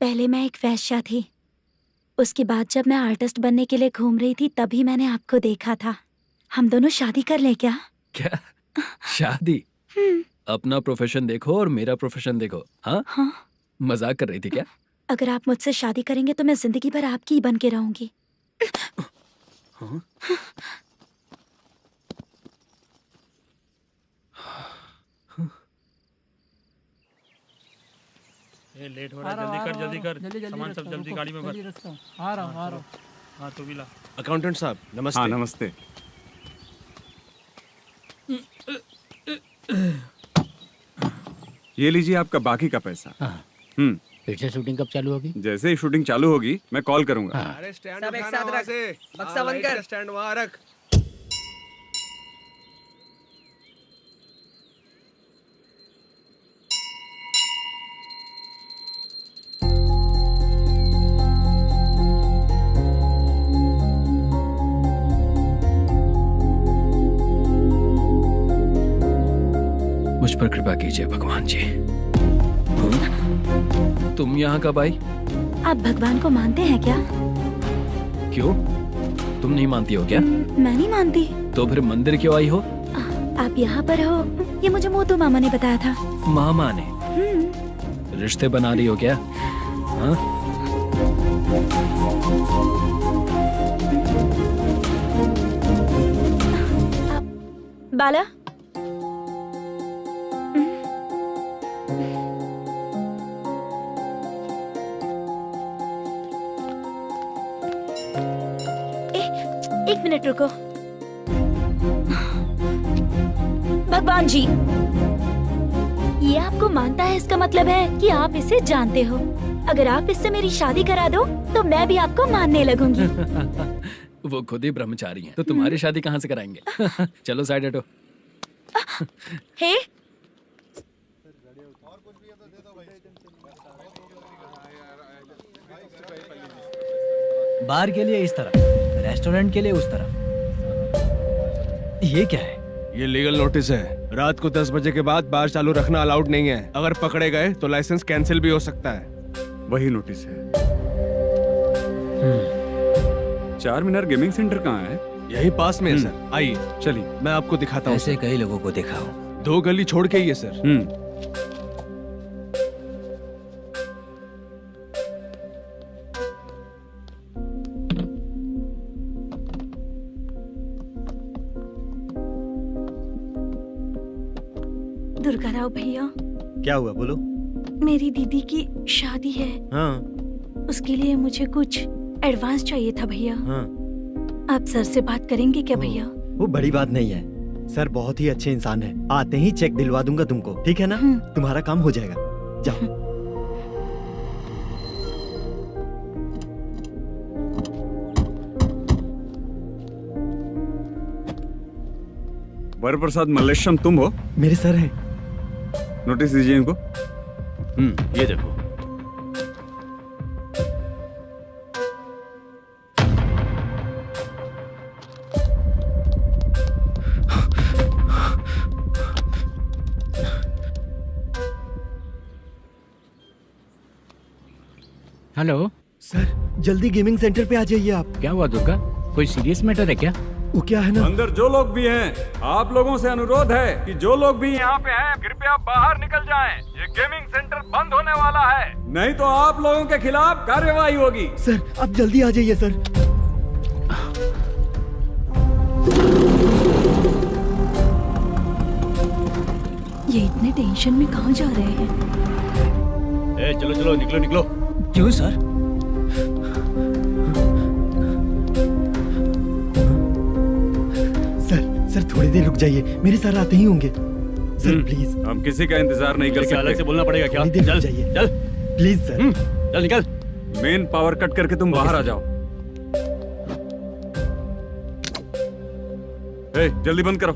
पहले मैं एक वैश्या थी, उसके बाद जब मैं आर्टिस्ट बनने के लिए घूम रही थी तभी मैंने आपको देखा था। हम दोनों शादी कर ले क्या? क्या शादी? अपना प्रोफेशन देखो और मेरा प्रोफेशन देखो। हाँ, हाँ। मजाक कर रही थी क्या? अगर आप मुझसे शादी करेंगे तो मैं जिंदगी भर आपकी ही बन के रहूंगी। हाँ? ये लेट हो रहा है, जल्दी कर सामान सब जल्दी गाड़ी में भर। आ रहा हूँ। हाँ तू भी ला। अकाउंटेंट साहब नमस्ते। हाँ नमस्ते। ये लीजिए आपका बाकी का पैसा। फिर से शूटिंग कब चालू होगी? जैसे ही शूटिंग चालू होगी मैं कॉल करूंगा। अरे स्टैंड सब एक साथ रख, बक्सा बंद कर, स्टैंड वहाँ रख। मुझ पर कृपा कीजिए भगवान जी। तुम यहाँ कब आई? आप भगवान को मानते हैं क्या? क्यों? तुम नहीं मानती हो क्या? मैं नहीं मानती। तो फिर मंदिर क्यों आई हो? आप यहाँ पर हो ये मुझे मोटू मामा ने बताया था। मामा ने? रिश्ते बना रही हो क्या? हाँ? बाला, एक मिनट रुको। भगवान जी, ये आपको मानता है इसका मतलब है कि आप इसे जानते हो। अगर आप इससे मेरी शादी करा दो तो मैं भी आपको मानने लगूंगी। वो खुद ही ब्रह्मचारी हैं, तो तुम्हारी शादी कहाँ से कराएंगे? चलो साइड हटो। हे, बार के लिए इस तरफ, रेस्टोरेंट के लिए उस तरफ। ये क्या है? ये लीगल नोटिस है। रात को 10 बजे के बाद बार चालू रखना अलाउड नहीं है। अगर पकड़े गए तो लाइसेंस कैंसिल भी हो सकता है। वही नोटिस है। चार मीनार गेमिंग सेंटर कहाँ है? यही पास में है सर, आइए चलिए। मैं आपको दिखाता हूँ। ऐसे कई लोगों को देखा हूँ। 2 गली छोड़ के ही है सर। दुर्गा राव भैया, क्या हुआ बोलो। मेरी दीदी की शादी है। हाँ उसके लिए मुझे कुछ एडवांस चाहिए था भैया। हाँ। आप सर से बात करेंगे क्या भैया? वो बड़ी बात नहीं है, सर बहुत ही अच्छे इंसान है। आते ही चेक दिलवा दूंगा तुमको, ठीक है ना? तुम्हारा काम हो जाएगा, जाओ। वरप्रसाद मल्लेश्वरम तुम हो? मेरे सर हैं। नोटिस दीजिए इनको। ये देखो। हेलो सर, जल्दी गेमिंग सेंटर पे आ जाइए आप। क्या हुआ दुर्गा? कोई सीरियस मैटर है क्या? वो क्या है ना, अंदर जो लोग भी हैं, आप लोगों से अनुरोध है कि जो लोग भी यहाँ पे हैं कृपया बाहर निकल जाएं। ये गेमिंग सेंटर बंद होने वाला है, नहीं तो आप लोगों के खिलाफ कार्यवाही होगी। सर आप जल्दी आ जाइए सर। ये इतने टेंशन में कहाँ जा रहे हैं? चलो चलो निकलो निकलो। क्यों सर? सर थोड़ी देर रुक जाइए, मेरे सर आते ही होंगे। Sir please. हम किसी का इंतजार नहीं कर सकते। अलग से बोलना पड़ेगा क्या? थोड़ी देर रुक चल जाइए चल प्लीज सर। चल निकल। मेन पावर कट करके तुम बाहर आ जाओ। जल्दी बंद करो।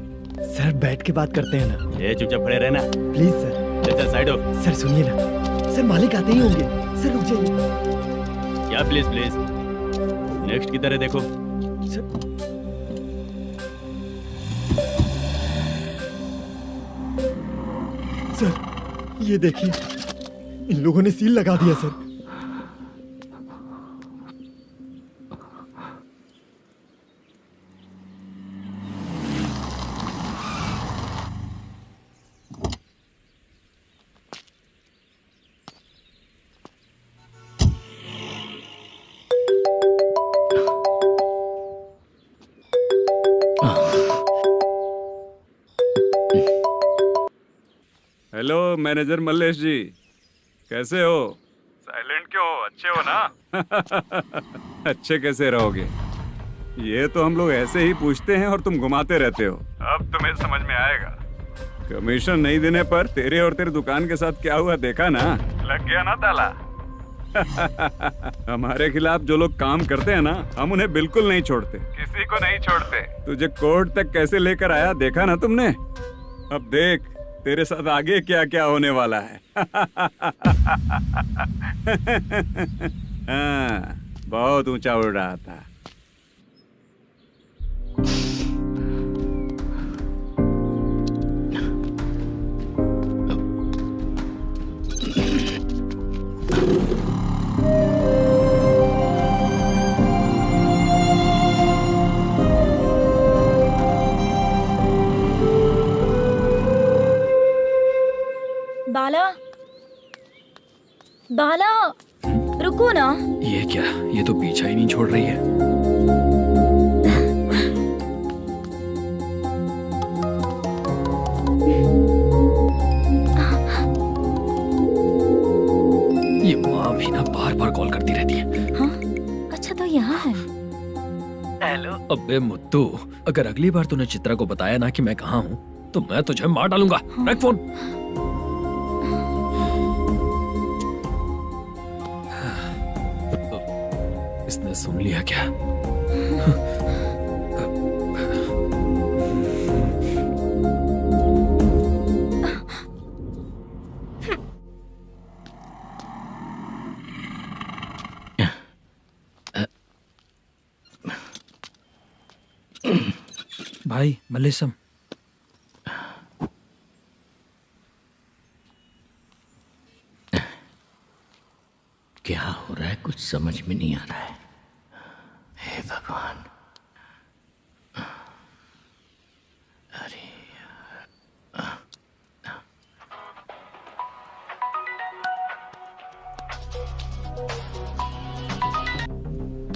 सर बैठ के बात करते हैं ना। ये चुपचाप खड़े रहना। Please sir. चल चल साइड हो। सर सुनिए ना, सर मालिक आते ही होंगे। सर रुक जाइए। क्या प्लीज प्लीज? नेक्स्ट की तरह देखो। सर सर ये देखिए, इन लोगों ने सील लगा दिया सर। हेलो मैनेजर मल्लेश जी, कैसे हो? साइलेंट क्यों हो? अच्छे हो ना? अच्छे कैसे रहोगे? ये तो हम लोग ऐसे ही पूछते हैं और तुम घुमाते रहते हो। अब तुम्हें समझ में आएगा। कमीशन नहीं देने पर तेरे और तेरी दुकान के साथ क्या हुआ देखा ना? लग गया ना ताला? हमारे खिलाफ जो लोग काम करते हैं ना, हम उन्हें बिल्कुल नहीं छोड़ते, किसी को नहीं छोड़ते। तुझे कोर्ट तक कैसे लेकर आया देखा ना तुमने? अब देख तेरे साथ आगे क्या क्या होने वाला है। हाँ, बहुत ऊंचा उड़ रहा था। बाला, बाला, रुको ना। ये क्या, ये तो पीछा ही नहीं छोड़ रही है। ये माँ भी ना बार बार कॉल करती रहती है। हाँ? अच्छा तो यहाँ है। हेलो। अबे मुत्तू, अगर अगली बार तूने चित्रा को बताया ना कि मैं कहाँ हूँ तो मैं तुझे मार डालूंगा। रख फोन। इसने सुन लिया क्या? भाई मल्लेशम, क्या हो रहा है कुछ समझ में नहीं आ रहा है। हे भगवान, अरे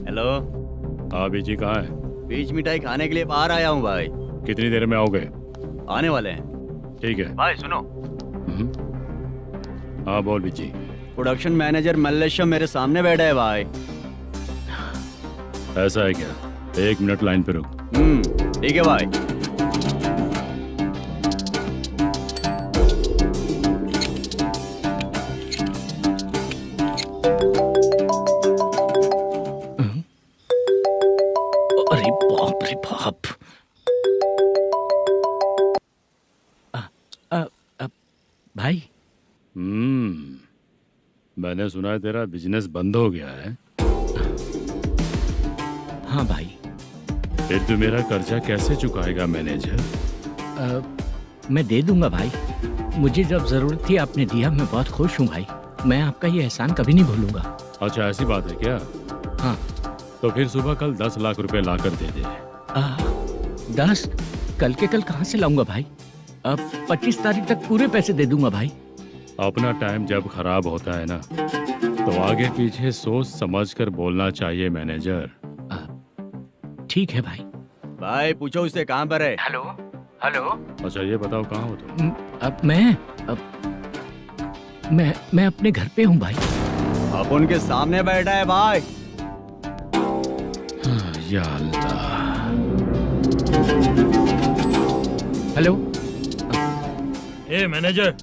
हेलो। हाँ बीजी कहाँ है? बीच मिठाई खाने के लिए बाहर आया हूँ भाई। कितनी देर में आओगे? आने वाले हैं। ठीक है। भाई सुनो, हाँ बोल बीजी। प्रोडक्शन मैनेजर मल्लेशम मेरे सामने बैठा है भाई। ऐसा है क्या? 1 मिनट लाइन पे रुक। ठीक है भाई। अरे बाप रे बाप। भाई मैंने सुना है तेरा बिजनेस बंद हो गया है। हाँ भाई। फिर तू मेरा कर्जा कैसे चुकाएगा मैनेजर? मैं दे दूंगा भाई, मुझे जब जरूरत थी आपने दिया, मैं बहुत खुश हूँ भाई। मैं आपका ये एहसान कभी नहीं भूलूंगा। अच्छा ऐसी बात है क्या? हाँ। तो फिर सुबह कल 10 लाख रुपए लाकर दे दे। 10? कल के कल कहाँ से लाऊंगा भाई? अब 25 तारीख तक पूरे पैसे दे दूंगा भाई। अपना टाइम जब खराब होता है ना, तो आगे पीछे सोच समझ कर बोलना चाहिए मैनेजर। ठीक है भाई। भाई पूछो उससे कहाँ पर है। Hello hello. अच्छा ये बताओ कहाँ हो तुम? अब मैं अपने घर पे हूँ भाई। अब उनके सामने बैठा है भाई। या अल्लाह। हेलो। ए मैनेजर,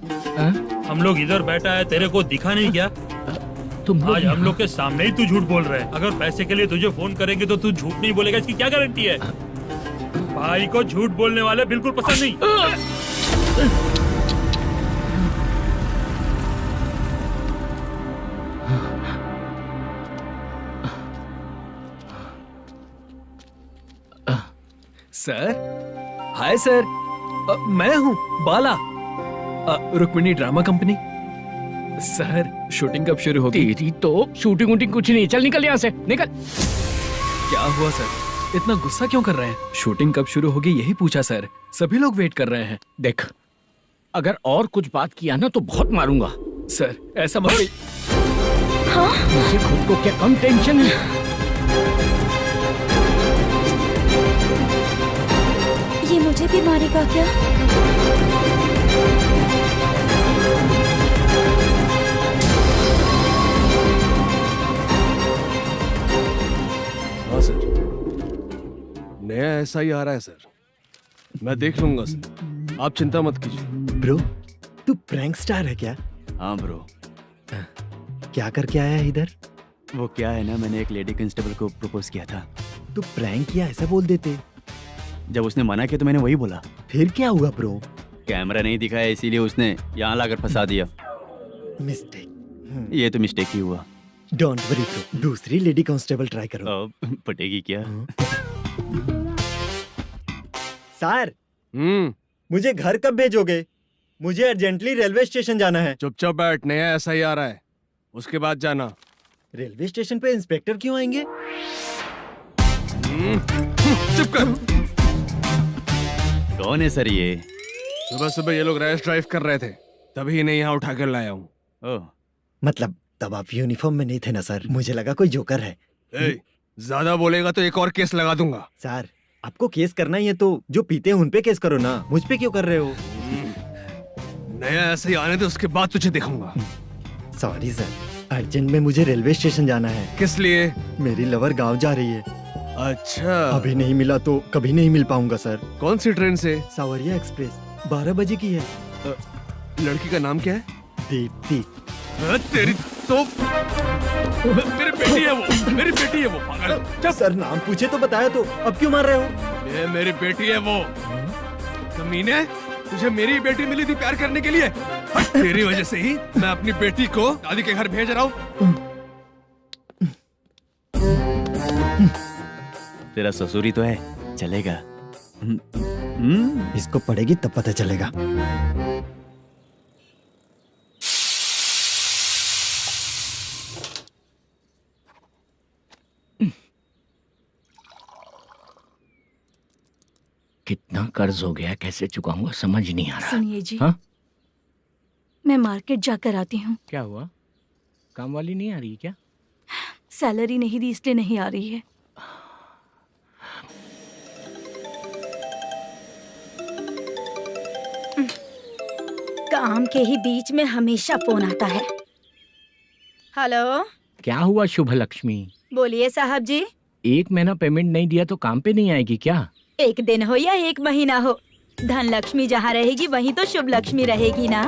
हम लोग इधर बैठा है, तेरे को दिखा नहीं क्या? तुम आज हम लोग के सामने ही तू झूठ बोल रहा है। अगर पैसे के लिए तुझे फोन करेंगे तो तू झूठ नहीं बोलेगा, इसकी क्या गारंटी है? भाई को झूठ बोलने वाले बिल्कुल पसंद नहीं। सर, हाय सर, मैं हूँ Bala. Rukmini drama company. Sir shooting कब शुरू होगी? तेरी तो शूटिंग वूटिंग कुछ नहीं, चल निकल यहाँ से, निकल। क्या हुआ सर, इतना गुस्सा क्यों कर रहे हैं? शूटिंग कब शुरू होगी यही पूछा सर, सभी लोग वेट कर रहे हैं। देख, अगर और कुछ बात किया ना तो बहुत मारूंगा। सर ऐसा मत मुझे खुद को क्या कम टेंशन है। ये मुझे भी मारेगा क्या? हाँ सर, नया ऐसा ही आ रहा है सर, मैं देख लूंगा सर, आप चिंता मत कीजिए। ब्रो, तू प्रैंक स्टार है क्या? हाँ ब्रो। क्या करके आया है इधर? वो क्या है ना, मैंने एक लेडी कांस्टेबल को प्रपोज किया था। तू प्रैंक किया ऐसा बोल देते। जब उसने मना किया तो मैंने वही बोला। फिर क्या हुआ ब्रो? कैमरा नहीं दिखाया इसीलिए उसने यहाँ लाकर फंसा दिया। मिस्टेक। ये तो मिस्टेक ही हुआ। डोंट वरी ब्रो, दूसरी लेडी कांस्टेबल ट्राई करो। अब पटेगी क्या? सर, मुझे घर कब भेजोगे? मुझे अर्जेंटली रेलवे स्टेशन जाना है। चुपचाप बैठ, नया ऐसा ही आ रहा है, उसके बाद जाना। रेलवे स्टेशन पे इंस्पेक्टर क्यों आएंगे? चुप कर। कौन है सर ये? सुबह सुबह ये लोग रैश ड्राइव कर रहे थे, तभी इन्हें यहाँ उठा कर लाया हूँ। ओह, मतलब तब आप यूनिफॉर्म में नहीं थे ना सर, मुझे लगा कोई जोकर है। ज्यादा बोलेगा तो एक और केस लगा दूंगा। सर, आपको केस करना ही है तो जो पीते हैं उन पे केस करो ना, मुझ पे क्यों कर रहे हो? नया ऐसे ही आने दे, उसके बाद तुझे दिखाऊंगा। सॉरी सर, अर्जेंट में मुझे रेलवे स्टेशन जाना है। किस लिए? मेरी लवर गांव जा रही है। अच्छा, अभी नहीं मिला तो कभी नहीं मिल पाऊंगा सर। कौन सी ट्रेन से? सावरिया एक्सप्रेस, 12 बजे की है। लड़की का नाम क्या है? दीप्ति। तेरी तो मेरी बेटी है वो, मेरी बेटी है वो, पागल। सर नाम पूछे तो बताया तो, अब क्यों मार रहे हो? ये मेरी बेटी है वो। कमीने, तुझे मेरी बेटी मिली थी प्यार करने के लिए, तेरी वजह से ही मैं अपनी बेटी को दादी के घर भेज रहा हूँ। तेरा ससुरी तो है, चलेगा। इसको पड़ेगी तब पता चलेगा। कितना कर्ज हो गया, कैसे चुकाऊंगा समझ नहीं आ रहा। सुनिए जी, हाँ? मैं मार्केट जाकर आती हूँ। क्या हुआ, काम वाली नहीं आ रही क्या? सैलरी नहीं दी इसलिए नहीं आ रही है। काम के ही बीच में हमेशा फोन आता है। हेलो, क्या हुआ शुभ लक्ष्मी? बोलिए साहब जी। 1 महीना पेमेंट नहीं दिया तो काम पे नहीं आएगी क्या? 1 दिन हो या 1 महीना हो, धन लक्ष्मी जहाँ रहेगी वहीं तो शुभ लक्ष्मी रहेगी ना।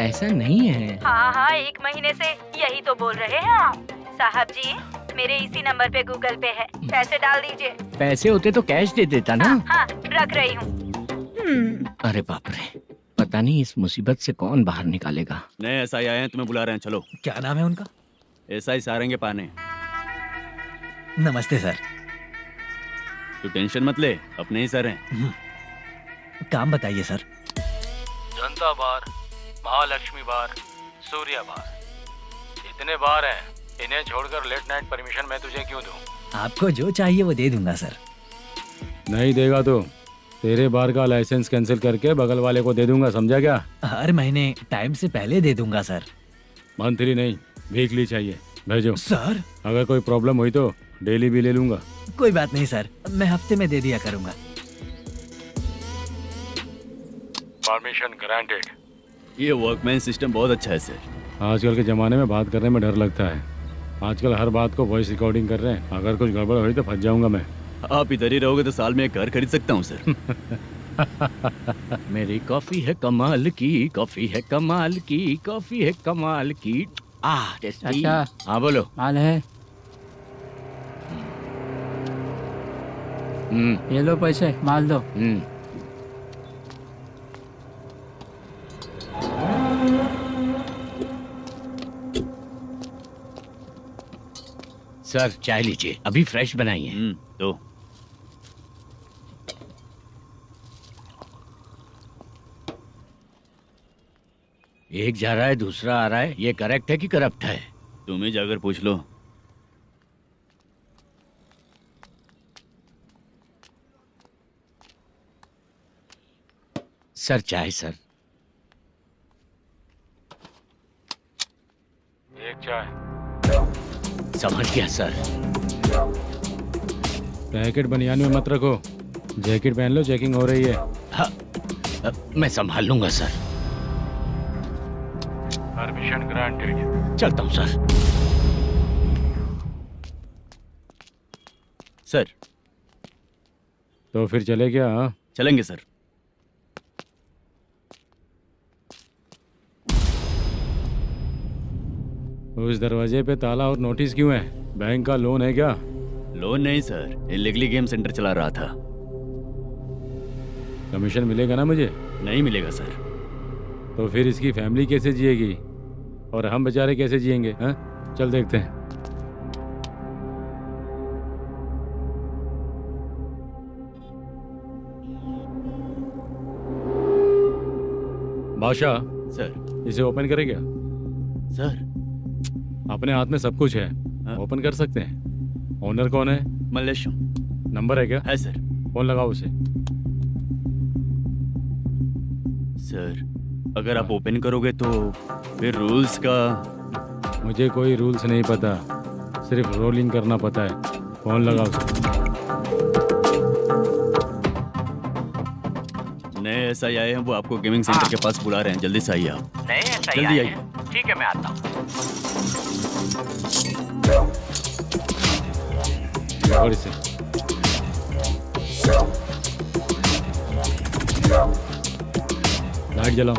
ऐसा नहीं है। हाँ, 1 महीने से यही तो बोल रहे हैं आप। साहब जी, मेरे इसी नंबर पे गूगल पे है, पैसे डाल दीजिए। पैसे होते तो कैश दे देता ना। हाँ, रख रही हूँ। अरे बाप रे, पता नहीं इस मुसीबत से कौन बाहर निकालेगा। नए एसआई आए हैं, तुम्हें बुला रहे हैं, चलो। क्या नाम है उनका? एसआई सारंगे पाने। नमस्ते सर। तू टेंशन मत ले, अपने ही सर हैं। काम बताइए सर। जनता बार, महालक्ष्मी बार, सूर्या बार, इतने बार हैं, इन्हें छोड़कर लेट नाइट परमिशन मैं तुझे क्यों दूं? आपको जो चाहिए वो दे दूंगा सर। नहीं देगा तो तेरे बार का लाइसेंस कैंसिल करके बगल वाले को दे दूंगा, समझा क्या? हर महीने टाइम से पहले दे दूंगा सर। मंथली नहीं, वीकली चाहिए, भेजो। सर, अगर कोई प्रॉब्लम हुई तो डेली भी ले लूंगा। कोई बात नहीं सर, मैं हफ्ते में दे दिया करूंगा। Permission granted. ये वर्कमैन सिस्टम बहुत अच्छा है सर। आजकल के ज़माने में बात करने में डर लगता है। आजकल हर बात को वॉइस रिकॉर्डिंग कर रहे हैं, अगर कुछ गड़बड़ हुई तो फंस जाऊंगा मैं। आप इधर ही रहोगे तो साल में एक घर खरीद सकता हूँ सर। मेरी कॉफी है कमाल की, कॉफी है कमाल की, कॉफी है कमाल की। टेस्टी। अच्छा। हाँ बोलो। माल है, ये लो पैसे, माल दो। सर चाय लीजिए, अभी फ्रेश बनाई है। तो एक जा रहा है दूसरा आ रहा है, ये करेक्ट है कि करप्ट है? तुम ही जाकर पूछ लो। सर चाय सर। एक चाय। समझ गया सर। पैकेट बनियान में मत रखो, जैकेट पहन लो, चेकिंग हो रही है। हाँ, मैं संभाल लूंगा सर। Permission granted. चलता हूँ सर। सर तो फिर चले क्या? हाँ? चलेंगे सर। उस दरवाजे पे ताला और नोटिस क्यों है? बैंक का लोन है क्या? लोन नहीं सर, इलीगली गेम सेंटर चला रहा था। कमीशन मिलेगा ना मुझे? नहीं मिलेगा सर। तो फिर इसकी फैमिली कैसे जिएगी और हम बेचारे कैसे जिएंगे? हाँ, चल देखते हैं। बादशाह, सर इसे ओपन करे क्या? सर अपने हाथ में सब कुछ है, हाँ? ओपन कर सकते हैं। ओनर कौन है? मल्लेशम नंबर है क्या? है सर। फोन लगाओ उसे। सर अगर आप ओपन करोगे तो फिर रूल्स का। मुझे कोई रूल्स नहीं पता, सिर्फ रोलिंग करना पता है। फोन लगाओ उसे। नए SI आए हैं, वो आपको गेमिंग सेंटर के पास बुला रहे हैं। जल्दी से आइए आप। नए ऐसा ही जल्दी आए आइए। हैं। ठीक है मैं आता हूँ। पकड़ इसे। लाइट जलाओ।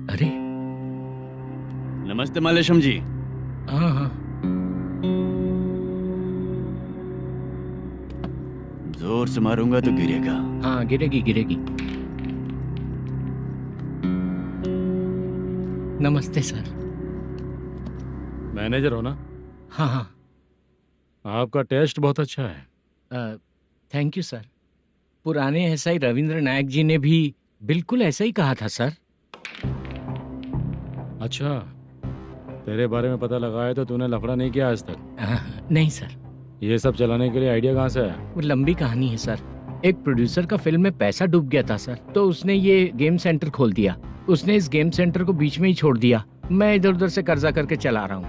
अरे नमस्ते मल्लेशम जी। हाँ हाँ, जोर से मारूंगा तो गिरेगा। हाँ गिरेगी गिरेगी। नमस्ते सर। मैनेजर हो ना? हाँ हाँ। आपका टेस्ट बहुत अच्छा है। Thank you sir. पुराने SI रविंद्र नायक जी ने भी बिल्कुल ऐसा ही कहा था सर। अच्छा, तेरे बारे में पता लगा है तो तूने लफड़ा नहीं किया आज तक? नहीं सर, ये सब चलाने के लिए आइडिया कहाँ से आया? वो लंबी कहानी है सर। एक प्रोड्यूसर का फिल्म में पैसा डूब गया था सर, तो उसने ये गेम सेंटर खोल दिया। उसने इस गेम सेंटर को बीच में ही छोड़ दिया। मैं इधर उधर से कर्जा करके चला रहा हूँ।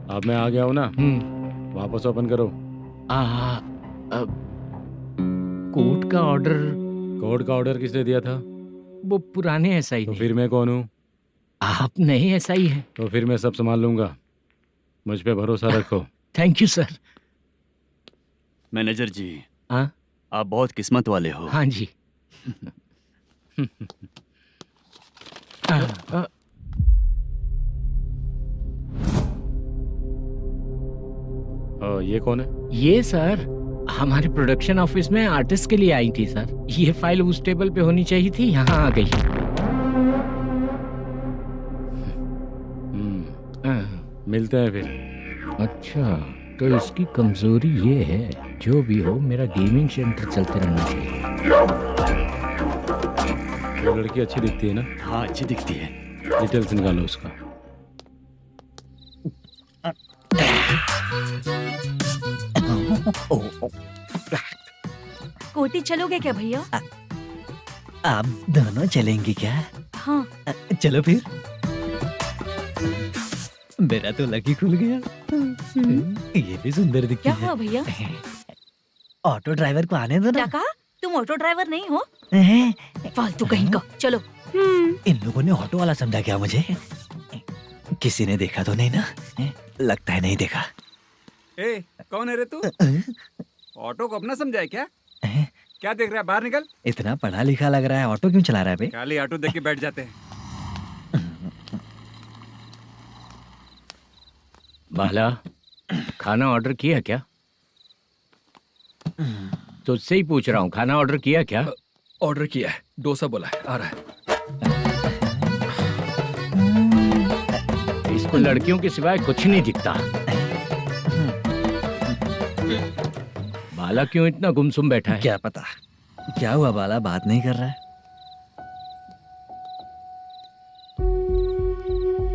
अब मैं आ गया हूँ ना, वापस ओपन करो। कोर्ट का ऑर्डर। कोर्ट का ऑर्डर किसने दिया था? वो पुराने SI तो ने। फिर मैं कौन हूँ? आप नए SI हैं। तो फिर मैं सब संभाल लूंगा, मुझ पे भरोसा रखो। Thank you sir. मैनेजर जी, हाँ आप बहुत किस्मत वाले हो। हाँ जी। ये कौन है? ये सर हमारे प्रोडक्शन ऑफिस में आर्टिस्ट के लिए आई थी सर। ये फाइल उस टेबल पे होनी चाहिए थी, यहाँ आ गई। मिलते हैं फिर। अच्छा, तो इसकी कमजोरी ये है, जो भी हो मेरा गेमिंग सेंटर चलते रहना चाहिए। वो लड़की अच्छी दिखती है ना? हाँ अच्छी दिखती है। डिटेल्स निकालो उसका। कोटी चलोगे क्या भैया? आप दोनों चलेंगे क्या? हाँ। चलो फिर। मेरा तो लकी खुल गया। ये भी सुंदर दिखती क्या है। हुआ भैया? ऑटो ड्राइवर को आने दो क्या ना। कहा? तुम ऑटो ड्राइवर नहीं हो? हैं? फालतू कहीं का। चलो। इन लोगों ने ऑटो वाला समझा क्या मुझे? किसी ने देखा तो नहीं ना? लगता है नहीं देखा। ए, कौन है रे तू? ऑटो को अपना समझा है क्या? क्या देख रहा है? बाहर निकल। इतना पढ़ा लिखा लग रहा है, ऑटो क्यों चला रहा है बे? खाली ऑटो देख के बैठ जाते हैं। बाला, खाना ऑर्डर किया क्या? तुझसे ही पूछ रहा हूँ, खाना ऑर्डर किया क्या? ऑर्डर किया है, डोसा बोला है, आ रहा है। इसको लड़कियों के सिवाय कुछ नहीं दिखता। बाला क्यों इतना गुमसुम बैठा है? क्या पता क्या हुआ, बाला बात नहीं कर रहा है।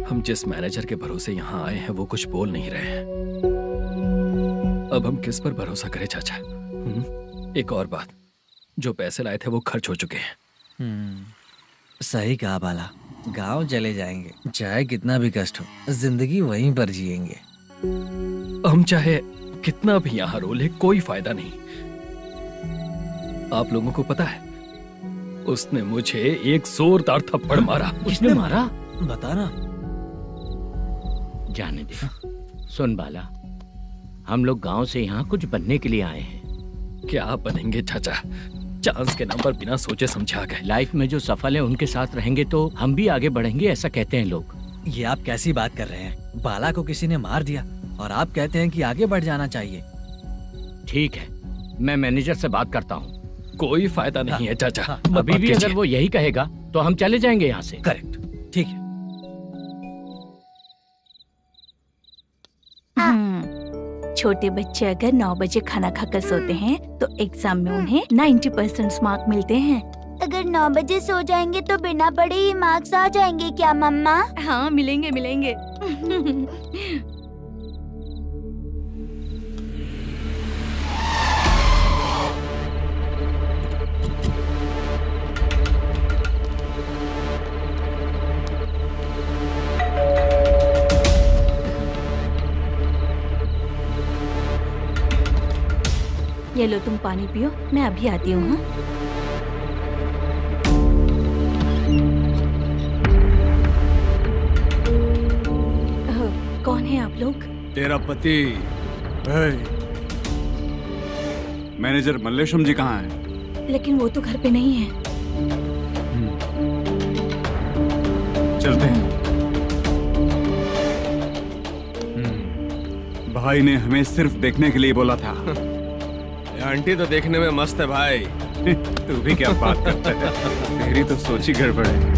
हम जिस मैनेजर के भरोसे यहाँ आए हैं वो कुछ बोल नहीं रहे हैं। अब हम किस पर भरोसा करें चाचा? एक और बात, जो पैसे लाए थे वो खर्च हो चुके हैं। सही कहा बाला, गांव चले जाएंगे, चाहे कितना भी कष्ट हो, जिंदगी वहीं पर जिएंगे। हम चाहे कितना भी यहाँ रो ले, कोई फायदा नहीं। आप लोगों को पता है, उसने मुझे एक जोरदार थप्पड़ मारा। उसने मारा? बता ना। जाने दे। सुन बाला, हम लोग गांव से यहाँ कुछ बनने के लिए आए हैं। क्या बनेंगे चाचा? चांस के नाम पर बिना सोचे समझे आ गए। लाइफ में जो सफल है उनके साथ रहेंगे तो हम भी आगे बढ़ेंगे, ऐसा कहते हैं लोग। ये आप कैसी बात कर रहे हैं? बाला को किसी ने मार दिया और आप कहते हैं कि आगे बढ़ जाना चाहिए। ठीक है, मैं मैनेजर से बात करता हूँ। कोई फायदा नहीं है चाचा। अभी भी अगर वो यही कहेगा तो हम चले जाएंगे यहाँ से। करेक्ट, ठीक है। छोटे बच्चे अगर 9 बजे खाना खाकर सोते हैं तो एग्जाम में उन्हें 90% मार्क मिलते हैं। अगर 9 बजे सो जाएंगे तो बिना पढ़े ही मार्क्स आ जाएंगे क्या मम्मा? हाँ, मिलेंगे मिलेंगे। ये लो, तुम पानी पियो, मैं अभी आती हूँ। हाँ? कौन है आप लोग? तेरा पति। मैनेजर मल्लेशम जी कहाँ हैं? लेकिन वो तो घर पे नहीं है। चलते हैं। भाई ने हमें सिर्फ देखने के लिए बोला था। आंटी तो देखने में मस्त है भाई। तू भी क्या बात करता है? तेरी तो सोच ही गड़बड़ है।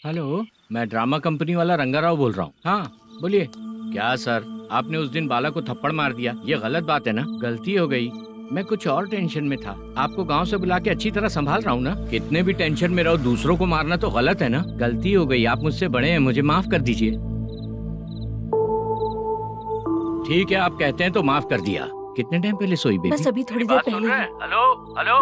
हेलो, मैं ड्रामा कंपनी वाला रंगाराव बोल रहा हूँ। हाँ बोलिए। क्या सर, आपने उस दिन बाला को थप्पड़ मार दिया, ये गलत बात है ना? गलती हो गई, मैं कुछ और टेंशन में था। आपको गांव से बुला के अच्छी तरह संभाल रहा हूँ ना। कितने भी टेंशन में रहो, दूसरों को मारना तो गलत है ना। गलती हो गई, आप मुझसे बड़े हैं, मुझे माफ कर दीजिए। ठीक है, आप कहते हैं तो माफ कर दिया। कितने टाइम पहले सोई बेबी? बस अभी थोड़ी देर पहले। Hello hello.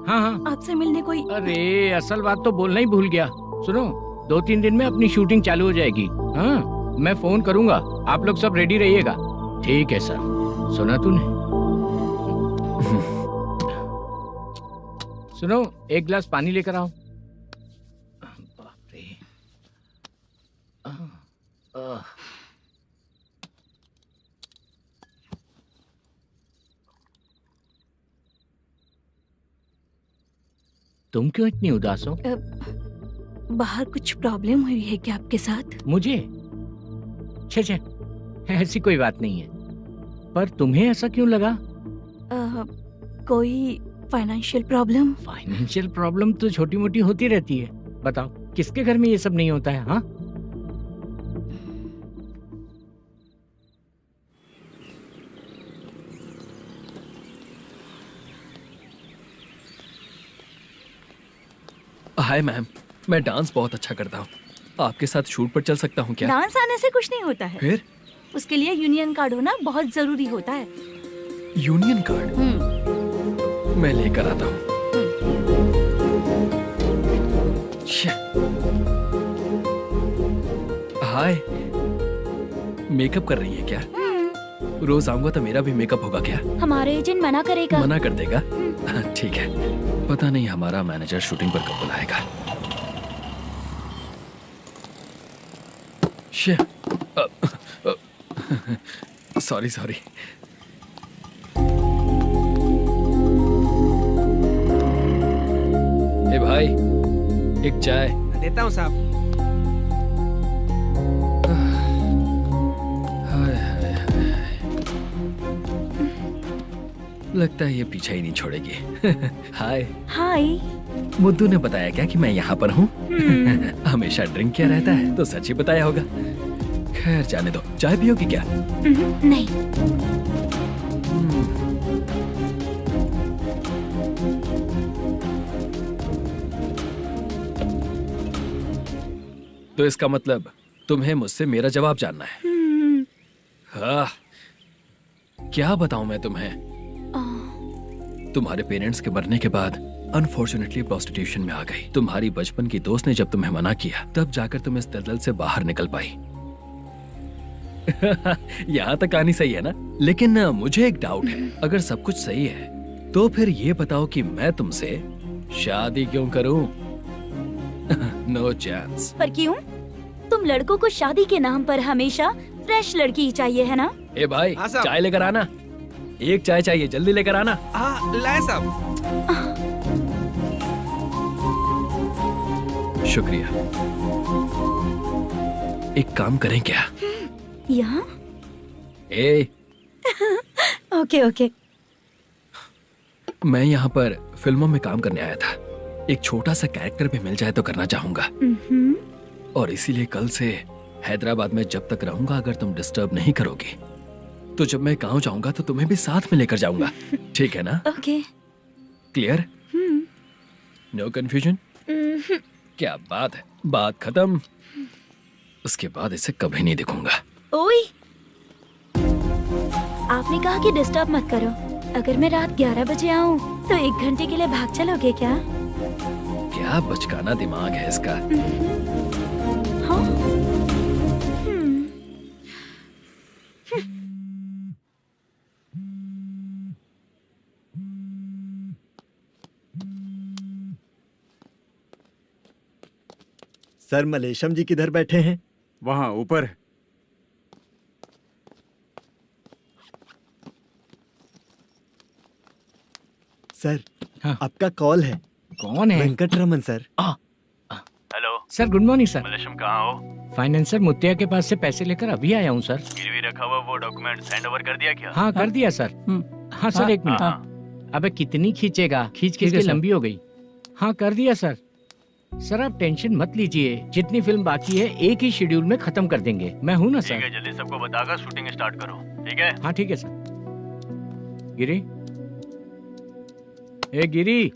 हाँ हाँ, आपसे मिलने कोई। अरे असल बात तो बोलना ही भूल गया। सुनो, 2-3 दिन में अपनी शूटिंग चालू हो जाएगी। हाँ, मैं फोन करूंगा, आप लोग सब रेडी रहिएगा। ठीक है सर। सुना तूने? सुनो, एक गिलास पानी लेकर आओ। बाप रे। तुम क्यों इतनी उदास हो? बाहर कुछ प्रॉब्लम हुई है क्या आपके साथ? मुझे? छे, ऐसी कोई बात नहीं है। पर तुम्हें ऐसा क्यों लगा? कोई फाइनेंशियल प्रॉब्लम? फाइनेंशियल प्रॉब्लम तो छोटी मोटी होती रहती है। बताओ, किसके घर में ये सब नहीं होता है? हाँ, हाय मैम, मैं डांस बहुत अच्छा करता हूँ। आपके साथ शूट पर चल सकता हूँ क्या? डांस आने से कुछ नहीं होता है। फिर उसके लिए यूनियन कार्ड होना बहुत जरूरी होता है। यूनियन कार्ड मैं लेकर आता हूँ। हाय, मेकअप कर रही है क्या? रोज आऊंगा तो मेरा भी मेकअप होगा क्या? हमारे एजेंट मना करेगा। मना कर देगा? ठीक है, पता नहीं हमारा मैनेजर शूटिंग पर कब बुलाएगा। Sorry sorry. ए भाई, एक चाय। देता हूँ साहब। लगता है ये पीछा ही नहीं छोड़ेगी। हाय। हाय। मुद्दू ने बताया क्या कि मैं यहाँ पर हूँ? हमेशा ड्रिंक किया रहता है तो सच ही बताया होगा। खैर जाने दो, चाय पियोगी क्या? नहीं। तो इसका मतलब तुम्हें मुझसे मेरा जवाब जानना है? हाँ, क्या बताऊं मैं तुम्हें? तुम्हारे पेरेंट्स के मरने के बाद अनफॉर्चुनेटली प्रोस्टिट्यूशन में आ गई। तुम्हारी बचपन की दोस्त ने जब तुम्हें मना किया तब जाकर तुम इस दलदल से बाहर निकल पाई। यहाँ तक कहानी सही है ना? लेकिन मुझे एक डाउट है, अगर सब कुछ सही है तो फिर ये बताओ कि मैं तुमसे शादी क्यों करूं? No chance. पर क्यों? तुम लड़कों को शादी के नाम पर हमेशा फ्रेश लड़की ही चाहिए, है ना? ए भाई, हाँ साहब। चाय लेकर आना। एक चाय चाहिए, जल्दी लेकर आना। हाँ लाए साहब। शुक्रिया। एक काम करें क्या? यहाँ? ए, ओके ओके। मैं यहाँ पर फिल्मों में काम करने आया था। एक छोटा सा कैरेक्टर भी मिल जाए तो करना चाहूंगा। और इसीलिए कल से हैदराबाद में जब तक रहूंगा, अगर तुम डिस्टर्ब नहीं करोगी तो जब मैं गांव जाऊंगा तो तुम्हें भी साथ में लेकर जाऊंगा। ठीक है ना? ओके। क्लियर? No confusion? क्या बात है, बात खत्म। उसके बाद इसे कभी नहीं दिखूंगा। ओए, आपने कहा कि डिस्टर्ब मत करो। अगर मैं रात 11 बजे आऊँ तो 1 घंटे के लिए भाग चलोगे क्या? क्या बचकाना दिमाग है इसका। हाँ? सर, मलेशम जी किधर बैठे हैं? वहाँ ऊपर है। सर, हाँ। आपका कॉल है। कौन है? Venkataraman sir. Hello sir good morning sir. Malesham, कहाँ हो? फाइनेंसर मुत्तिया के पास से पैसे लेकर अभी आया हूँ सर। गिरवी रखा हुआ वो डॉक्यूमेंट हैंड ओवर कर दिया क्या? हाँ कर दिया सर। हाँ सर, एक मिनट। अबे कितनी खींचेगा, खींच खींच के लंबी हो गई। हाँ कर दिया सर। सर आप टेंशन मत लीजिए, जितनी फिल्म बाकी है एक ही शेड्यूल में खत्म कर देंगे। मैं हूँ ना ठीक सर। है, जल्दी सबको बताकर शूटिंग स्टार्ट करो। ठीक है? हाँ ठीक है सर। गिरी, ए गिरी,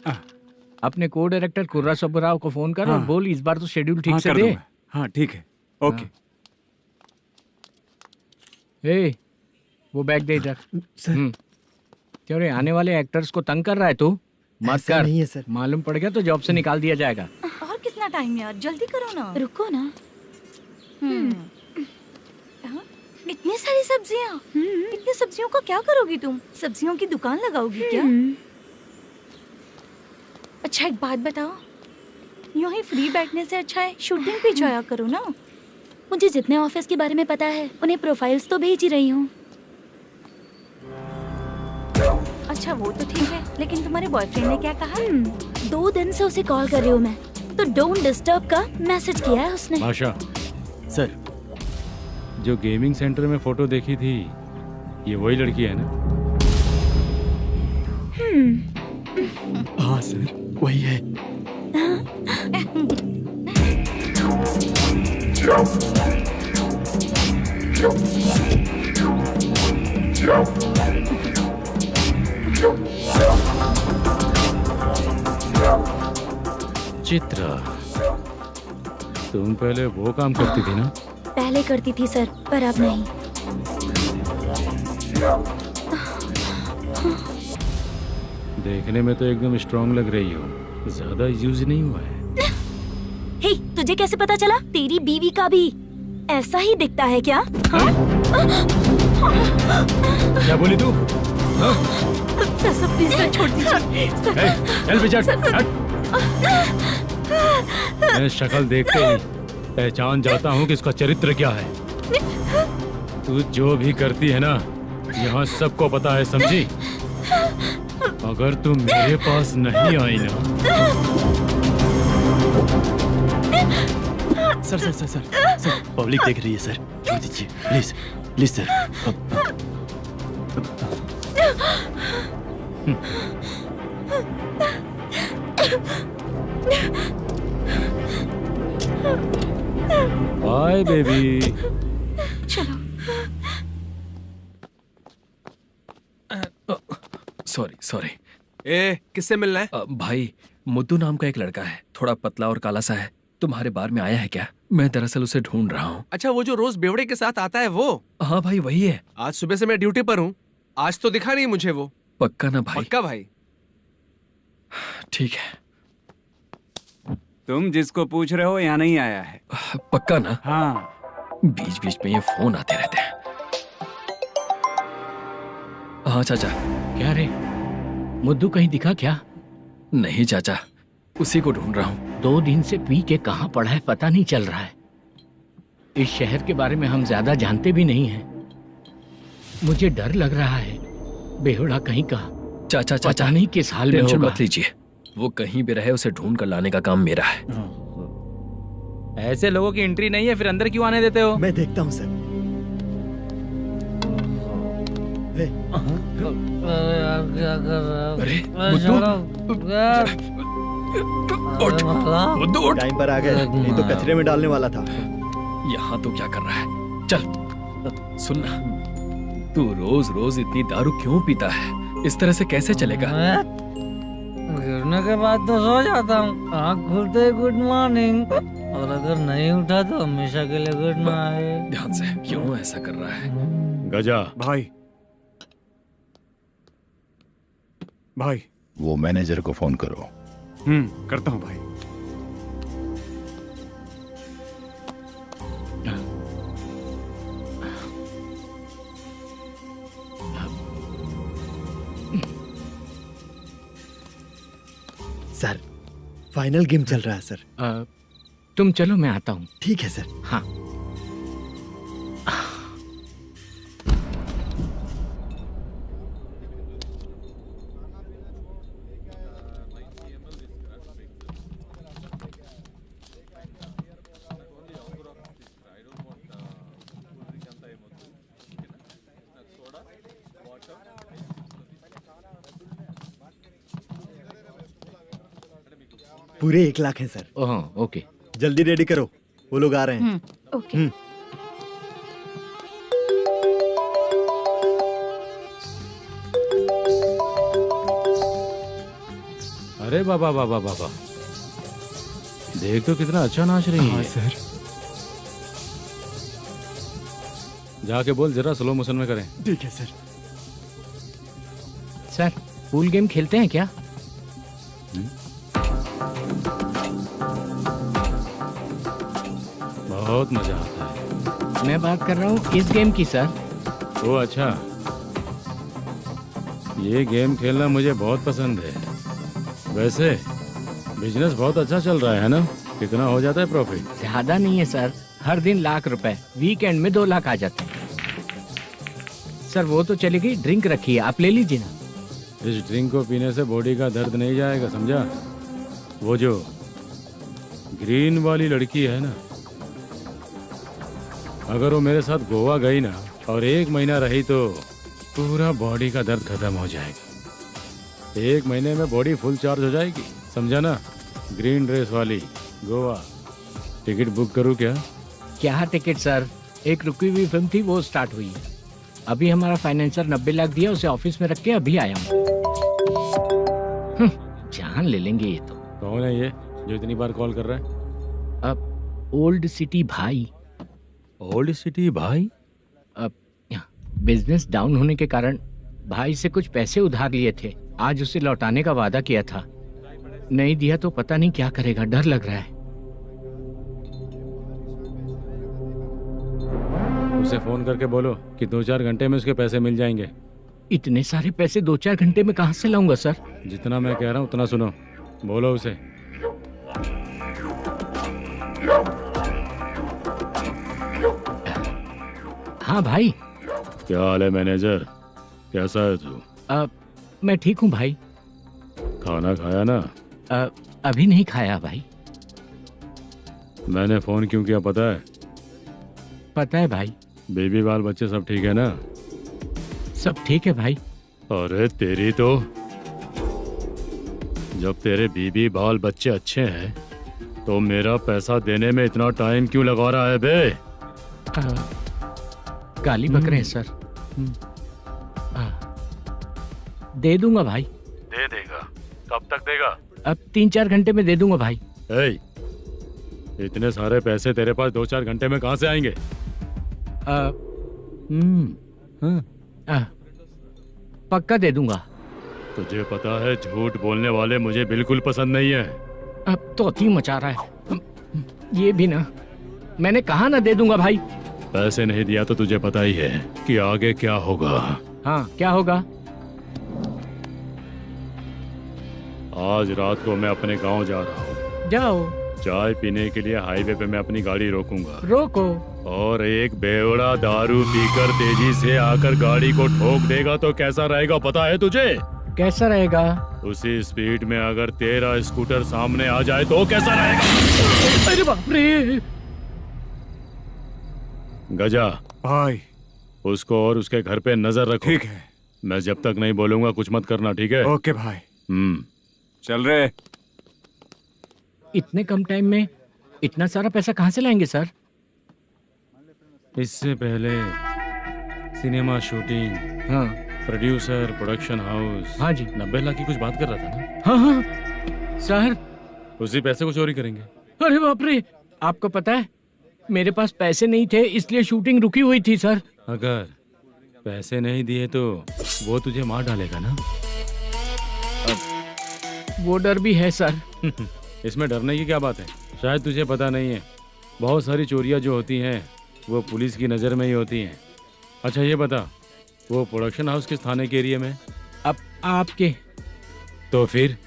अपने को डायरेक्टर कुर्रा सुब्बराव को फोन कर और हाँ। बोल इस बार तो शेड्यूल ठीक हाँ, से कर दे। दूंगा। हाँ ठीक है, ओके। ए, वो बैग दे इधर। सर, क्यों रे, आने वाले एक्टर्स को तंग कर रहा है तू? मत ऐसा कर। नहीं है सर। मालूम पड़ गया तो जॉब से निकाल दिया जाएगा। और कितना टाइम यार, जल्दी करो ना। रुको ना। हाँ? इतनी सारी सब्जियाँ। इतनी सब्जियों का क्या करोगी तुम? सब्जियों की दुकान लगाओगी क्या? अच्छा एक बात बताओ, यूं ही फ्री बैठने से अच्छा है शूटिंग पे जाया करो ना। मुझे जितने ऑफिस के बारे में पता है उन्हें प्रोफाइल्स तो भेज ही रही हूँ। अच्छा वो तो ठीक है, लेकिन तुम्हारे बॉयफ्रेंड ने क्या कहा? 2 दिन से उसे कॉल कर रही हूँ मैं, तो डोंट डिस्टर्ब का मैसेज किया है उसने। भाषा, सर, जो गेमिंग सेंटर में फोटो देखी थी, ये वही लड़की है ना? हाँ सर, वही है। चित्रा, तुम पहले वो काम करती थी ना? पहले करती थी सर, पर अब नहीं। देखने में तो एकदम स्ट्रांग लग रही हो, ज्यादा यूज नहीं हुआ है। हे, तुझे कैसे पता चला? तेरी बीवी का भी ऐसा ही दिखता है क्या? हाँ? क्या बोली तू? सर प्लीज सर, छोड़ दीजिए सर। चल बेटा, मैं शक्ल देखते ही पहचान जाता हूँ कि इसका चरित्र क्या है। तू जो भी करती है ना, यहाँ सबको पता है, समझी? अगर तू मेरे पास नहीं आई ना। सर, पब्लिक देख रही है सर, छोड़ दीजिए please please sir. Bye baby. चलो। सॉरी। ए, किससे मिलना है? भाई, मुद्दू नाम का एक लड़का है, थोड़ा पतला और काला सा है। तुम्हारे बार में आया है क्या? मैं दरअसल उसे ढूंढ रहा हूँ। अच्छा, वो जो रोज बेवड़े के साथ आता है वो? हाँ भाई, वही है। आज सुबह से मैं ड्यूटी पर हूँ, आज तो दिखा नहीं मुझे वो। पक्का ना भाई? पक्का भाई। ठीक है। तुम जिसको पूछ रहे हो यहाँ नहीं आया है। पक्का ना? हाँ। बीच बीच में ये फोन आते रहते हैं। हाँ चाचा। क्या रे, मुद्दू कहीं दिखा क्या? नहीं चाचा, उसी को ढूंढ रहा हूँ। 2 दिन से पी के कहाँ पड़ा है पता नहीं चल रहा है। इस शहर के बारे में हम ज्यादा जानते भी नहीं हैं। मुझे डर लग रहा है, बेहुड़ा कहीं का। चाचा पता नहीं किस हाल में टेंशन होगा। मत लीजिए, वो कहीं भी रहे उसे ढूंढ कर लाने का काम मेरा है। ऐसे लोगों की एंट्री नहीं है, फिर अंदर क्यों आने देते हो? मैं देखता हूँ सर। अरे मुद्दू उठ। टाइम पर आ गए, नहीं तो कचरे में डालने वाला था। यहाँ तो क्या कर रहा है? चल सुनना, तू रोज रोज इतनी दारू क्यों पीता है? इस तरह से कैसे चलेगा? गिरने के बाद तो सो जाता हूँ, आँख खुलते ही गुड मॉर्निंग, और अगर नहीं उठा तो हमेशा के लिए गुड नाइट। ध्यान से, क्यों ऐसा कर रहा है? गजा भाई वो मैनेजर को फोन करो। करता हूँ भाई। सर, फाइनल गेम चल रहा है सर। तुम चलो, मैं आता हूँ। ठीक है सर। हाँ। पूरे 1 लाख हैं सर। ओह, ओके। जल्दी रेडी करो, वो लोग आ रहे हैं। ओके। अरे बाबा बाबा बाबा, देख तो कितना अच्छा नाच रही है। सर। जाके बोल जरा स्लो मोशन में करें। ठीक है सर। सर, पूल गेम खेलते हैं क्या? बहुत मजा आता है। मैं बात कर रहा हूँ इस गेम की सर। ओ अच्छा, ये गेम खेलना मुझे बहुत पसंद है। वैसे बिजनेस बहुत अच्छा चल रहा है ना? कितना हो जाता है प्रॉफिट? ज्यादा नहीं है सर, हर दिन लाख रुपए, वीकेंड में 2 लाख आ जाते हैं। सर वो तो चलेगी, ड्रिंक रखी है, आप ले लीजिए ना। इस ड्रिंक को पीने से बॉडी का दर्द नहीं जाएगा, समझा? वो जो ग्रीन वाली लड़की है ना, अगर वो मेरे साथ गोवा गई ना और 1 महीना रही तो पूरा बॉडी का दर्द खत्म हो जाएगा। 1 महीने में बॉडी फुल चार्ज हो जाएगी, समझा ना? ग्रीन ड्रेस वाली गोवा। टिकट बुक करूँ क्या? क्या टिकट सर, एक रुकी हुई फिल्म थी, वो स्टार्ट हुई है। अभी हमारा फाइनेंसर 90 लाख दिया, उसे ऑफिस में रख के अभी आया हूँ। जान ले लेंगे ये तो। कौन है ये जो इतनी बार कॉल कर रहा है? अब ओल्ड सिटी भाई। ओल्ड सिटी भाई? अब बिजनेस डाउन होने के कारण भाई से कुछ पैसे उधार लिए थे। आज उसे लौटाने का वादा किया था, नहीं दिया तो पता नहीं क्या करेगा, डर लग रहा है। उसे फोन करके बोलो कि 2-4 घंटे में उसके पैसे मिल जाएंगे। इतने सारे पैसे 2-4 घंटे में कहाँ से लाऊंगा सर? जितना मैं कह रहा हूँ उतना सुनो, बोलो उसे। हाँ भाई। क्या हाल है मैनेजर, कैसा है तू? मैं ठीक हूँ भाई। खाना खाया ना? अभी नहीं खाया भाई। मैंने फोन क्यों किया पता है? पता है भाई। बेबी बाल बच्चे सब ठीक है ना? सब ठीक है भाई। अरे तेरी तो, जब तेरे बीबी बाल बच्चे अच्छे हैं तो मेरा पैसा देने में इतना टाइम क्यों लगा रहा है बे? गाली बक रहे हैं सर। दे दूंगा भाई। दे देगा? कब तक देगा? अब 3-4 घंटे में दे दूंगा भाई। इतने सारे पैसे तेरे पास 2-4 घंटे में कहाँ से आएंगे? पक्का दे दूंगा। तुझे पता है झूठ बोलने वाले मुझे बिल्कुल पसंद नहीं है। अब तो अति मचा रहा है ये भी ना। मैंने कहा ना दे दूंगा भाई। पैसे नहीं दिया तो तुझे पता ही है कि आगे क्या होगा। हाँ क्या होगा? आज रात को मैं अपने गांव जा रहा हूँ। जाओ। चाय पीने के लिए हाईवे पे मैं अपनी गाड़ी रोकूंगा। रोको। और एक बेवड़ा दारू पीकर तेजी से आकर गाड़ी को ठोक देगा तो कैसा रहेगा पता है तुझे? कैसा रहेगा? उसी स्पीड में अगर तेरा स्कूटर सामने आ जाए तो कैसा रहेगा? अरे बाप रे। गजा भाई, उसको और उसके घर पे नजर रखो। ठीक है। मैं जब तक नहीं बोलूंगा कुछ मत करना, ठीक है? ओके भाई। चल रहे। इतने कम टाइम में इतना सारा पैसा कहाँ से लाएंगे सर? इससे पहले सिनेमा शूटिंग, हाँ प्रोड्यूसर, प्रोडक्शन हाउस। हाँ जी। 90 लाख की कुछ बात कर रहा था ना? हाँ हाँ सर। उसी पैसे को चोरी करेंगे। अरे बाप रे, आपको पता है मेरे पास पैसे नहीं थे इसलिए शूटिंग रुकी हुई थी सर। अगर पैसे नहीं दिए तो वो तुझे मार डालेगा ना? वो डर भी है सर। इसमें डरने की क्या बात है? शायद तुझे पता नहीं है, बहुत सारी चोरियां जो होती हैं वो पुलिस की नज़र में ही होती हैं। अच्छा ये बता, वो प्रोडक्शन हाउस किस थाने के एरिया में? अब आपके। तो फिर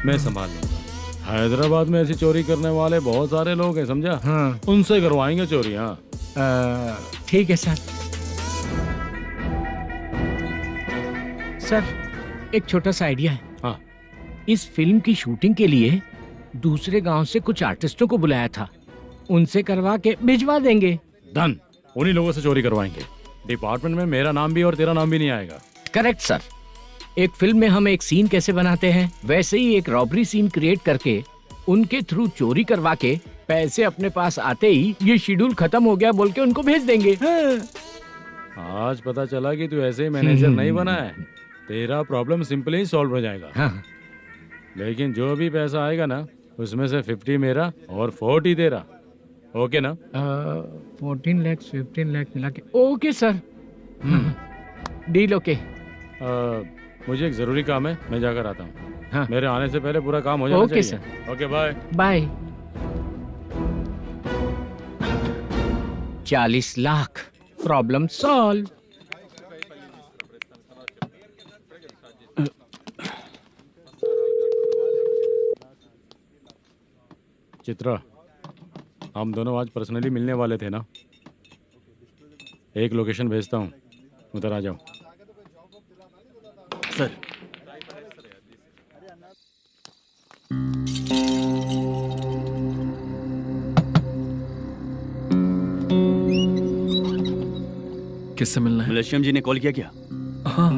मैं संभाल लूंगा। हैदराबाद में ऐसी चोरी करने वाले बहुत सारे लोग हैं, समझा? हाँ। उनसे करवाएंगे चोरी। हाँ ठीक है सर। सर एक छोटा सा आइडिया है। हाँ। इस फिल्म की शूटिंग के लिए दूसरे गांव से कुछ आर्टिस्टों को बुलाया था, उनसे करवा के भिजवा देंगे। डन, उन्हीं लोगों से चोरी करवाएंगे। डिपार्टमेंट में मेरा नाम भी और तेरा नाम भी नहीं आएगा। Correct sir. एक फिल्म में हम एक सीन कैसे बनाते हैं वैसे ही एक रॉबरी सीन क्रिएट करके उनके थ्रू चोरी करवा के पैसे अपने पास आते ही ये शेड्यूल खत्म हो गया बोल के उनको भेज देंगे। आज पता चला कि तू ऐसे ही मैनेजर नहीं बना है। तेरा प्रॉब्लम सिंपली ही सॉल्व हो जाएगा। हाँ। लेकिन जो भी पैसा आएगा ना उसमें से 50 मेरा और 40 तेरा। ओके ना? 14 लाख 15 लाख मिला के। Okay sir. Deal okay. मुझे एक जरूरी काम है, मैं जाकर आता हूँ। हाँ। मेरे आने से पहले पूरा काम हो जाना ओके चाहिए। Sir. Okay bye. Bye. 40 lakh, problem solve. Chitra, हम दोनों आज पर्सनली मिलने वाले थे ना? एक लोकेशन भेजता हूँ, उधर आ जाओ। सर। किससे मिलना है? मलेशियम जी ने कॉल किया क्या? हाँ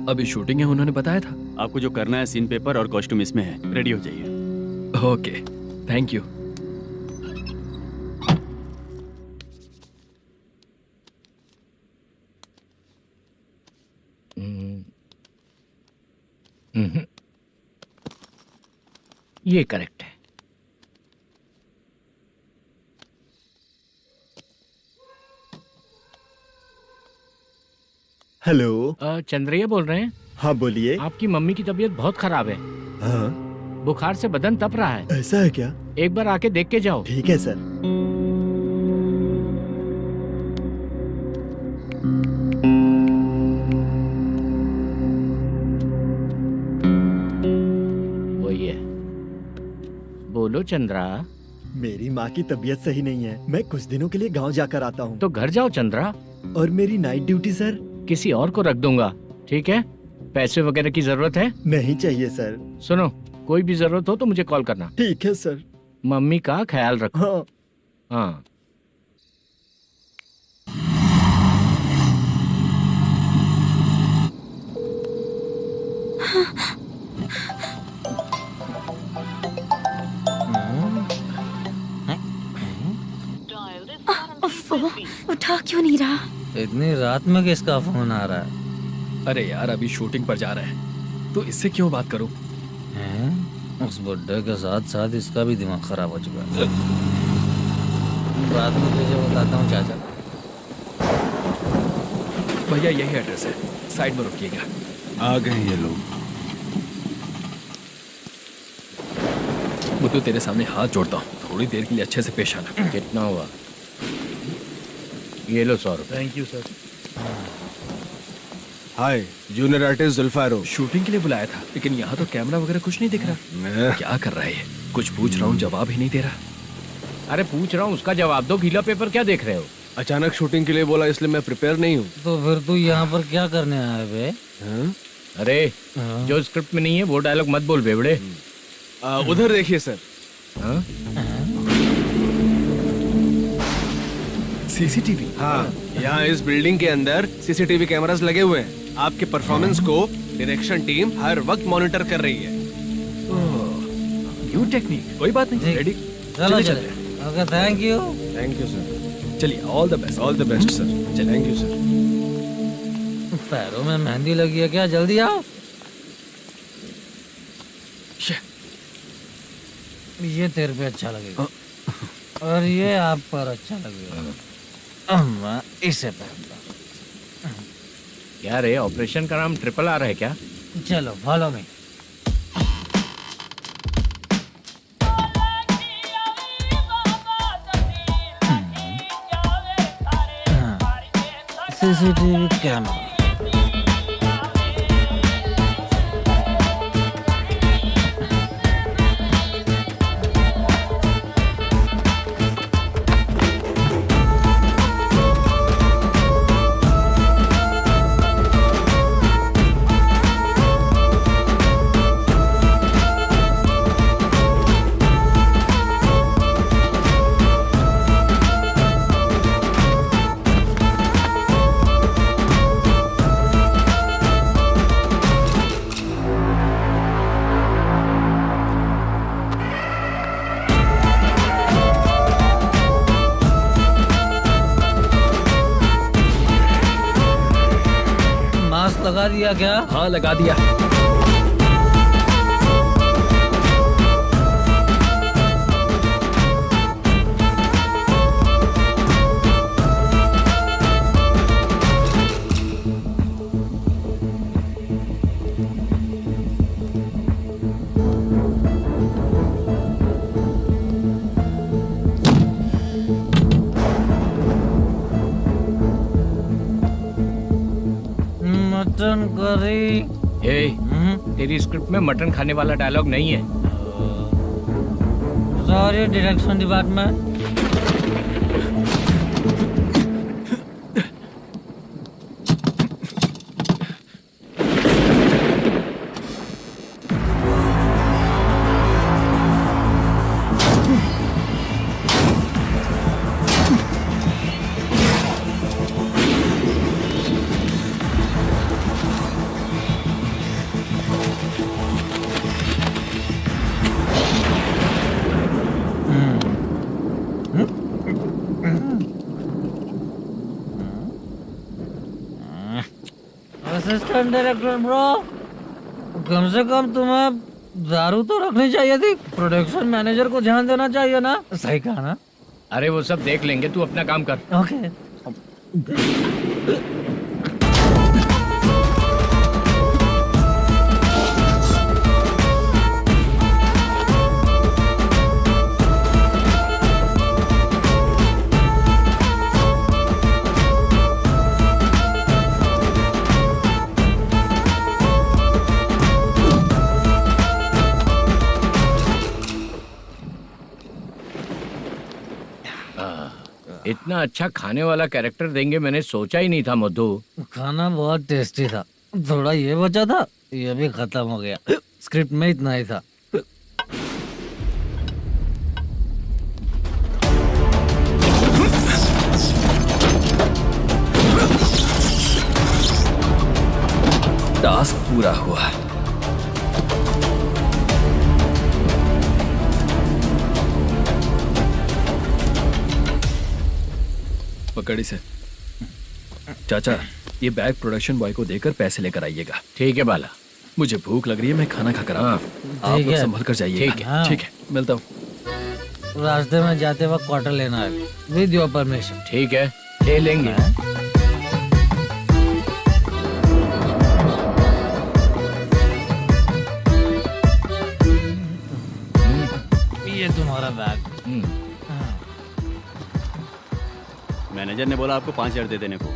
अभी शूटिंग है, उन्होंने बताया था। आपको जो करना है सीन पेपर और कॉस्ट्यूम इसमें है, रेडी हो जाइए। Okay thank you. ये करेक्ट है। हेलो। चंद्रिया बोल रहे हैं? हाँ बोलिए। आपकी मम्मी की तबीयत बहुत खराब है। हाँ बुखार से बदन तप रहा है। ऐसा है क्या? एक बार आके देख के जाओ। ठीक है सर। वही है। बोलो चंद्रा। मेरी माँ की तबीयत सही नहीं है, मैं कुछ दिनों के लिए गांव जाकर आता हूँ। तो घर जाओ चंद्रा। और मेरी नाइट ड्यूटी सर? किसी और को रख दूंगा, ठीक है? पैसे वगैरह की जरूरत है? नहीं चाहिए सर। सुनो, कोई भी जरूरत हो तो मुझे कॉल करना। ठीक है सर। मम्मी का ख्याल रखो। हाँ। हाँ। उठा क्यों नहीं रहा? इतनी रात में किसका फोन आ रहा है? अरे यार अभी शूटिंग पर जा रहे हैं, तो इससे क्यों बात करूं? हैं? उस बुड्ढे के साथ साथ इसका भी दिमाग खराब हो चुका है। बाद में तुझे बताता हूँ चाचा। भैया यही एड्रेस है, साइड में रुकिएगा। आ गए ये लोग। बुद्धू तेरे सामने हाथ जोड़ता हूँ, थोड़ी देर के लिए अच्छे से पेश आना। कितना हुआ? ये लो 100 रुपए। Thank you sir. Hi, junior artist Julfaro. Shooting के लिए बुलाया था, लेकिन यहाँ तो कैमरा वगैरह कुछ नहीं दिख रहा। क्या कर रहा है ये? कुछ पूछ रहा हूँ, जवाब ही नहीं दे रहा। अरे पूछ रहा हूँ, उसका जवाब दो। गीला पेपर क्या देख रहे हो? अचानक शूटिंग के लिए बोला, इसलिए मैं प्रिपेयर नहीं हूँ। तो फिर तू यहाँ पर क्या करने आया बे? अरे जो स्क्रिप्ट में नहीं है वो डायलॉग मत बोल बेवड़े। उधर देखिए सर। सीसीटीवी? हाँ, यहाँ इस बिल्डिंग के अंदर सीसीटीवी कैमरास लगे हुए हैं। आपके परफॉर्मेंस को डायरेक्शन टीम हर वक्त मॉनिटर कर रही है। New technique. कोई बात नहीं, रेडी। चलो चले। Okay, thank you. Thank you sir. चलिए, all the best. All the best sir. Thank you sir. पैरों में मेहंदी लगी है क्या? जल्दी आओ। ये तेरे पे अच्छा लगेगा और ये आप पर अच्छा लगेगा। मैं इसे पहनता। क्या रे, ऑपरेशन का नाम ट्रिपल आर है क्या? चलो फॉलो मी। CCTV camera. लगा दिया क्या? हाँ लगा दिया। Mutton curry. तेरी स्क्रिप्ट में मटन खाने वाला डायलॉग नहीं है। Sorry direction department. Assistant director bro, कम से कम तुम्हें दारू तो रखनी चाहिए थी। प्रोडक्शन मैनेजर को ध्यान देना चाहिए ना। सही कहा ना? अरे वो सब देख लेंगे, तू अपना काम कर। ओके। इतना अच्छा खाने वाला कैरेक्टर देंगे मैंने सोचा ही नहीं था मधु। खाना बहुत टेस्टी था, थोड़ा ये बचा था, ये भी खत्म हो गया। स्क्रिप्ट में इतना ही था। टास्क पूरा हुआ। पकड़ी से चाचा, ये बैग प्रोडक्शन बॉय को देकर पैसे लेकर आइएगा। ठीक है बाला। मुझे भूख लग रही है, मैं खाना खाकर आता हूँ। आप लोग संभल कर जाइए। ठीक है। ठीक है, मिलता हूँ। रास्ते में जाते वक्त क्वार्टर लेना है, विद योर परमिशन। ठीक है, ले लेंगे। ये तुम्हारा बैग। मैनेजर ने बोला आपको 5,000 दे देने को।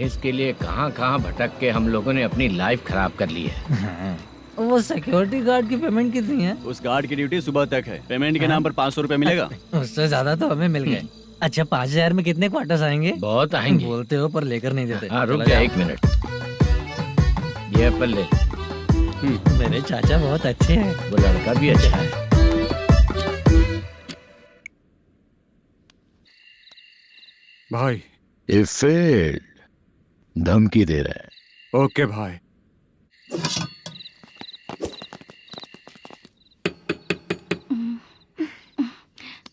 इसके लिए कहाँ कहाँ भटक के हम लोगों ने अपनी लाइफ खराब कर ली है। वो सिक्योरिटी गार्ड की पेमेंट कितनी है? उस गार्ड की ड्यूटी सुबह तक है। पेमेंट के नाम पर 500 रुपए मिलेगा। उससे ज्यादा तो हमें मिल गए। अच्छा 5,000 में कितने क्वार्टर्स आएंगे? बहुत आएंगे। बोलते हो पर लेकर नहीं देते। हाँ रुक जा 1 मिनट। ये एप्पल ले। मेरे चाचा बहुत अच्छे हैं। वो लड़का भी अच्छा है। भाई धमकी दे रहा है। ओके भाई।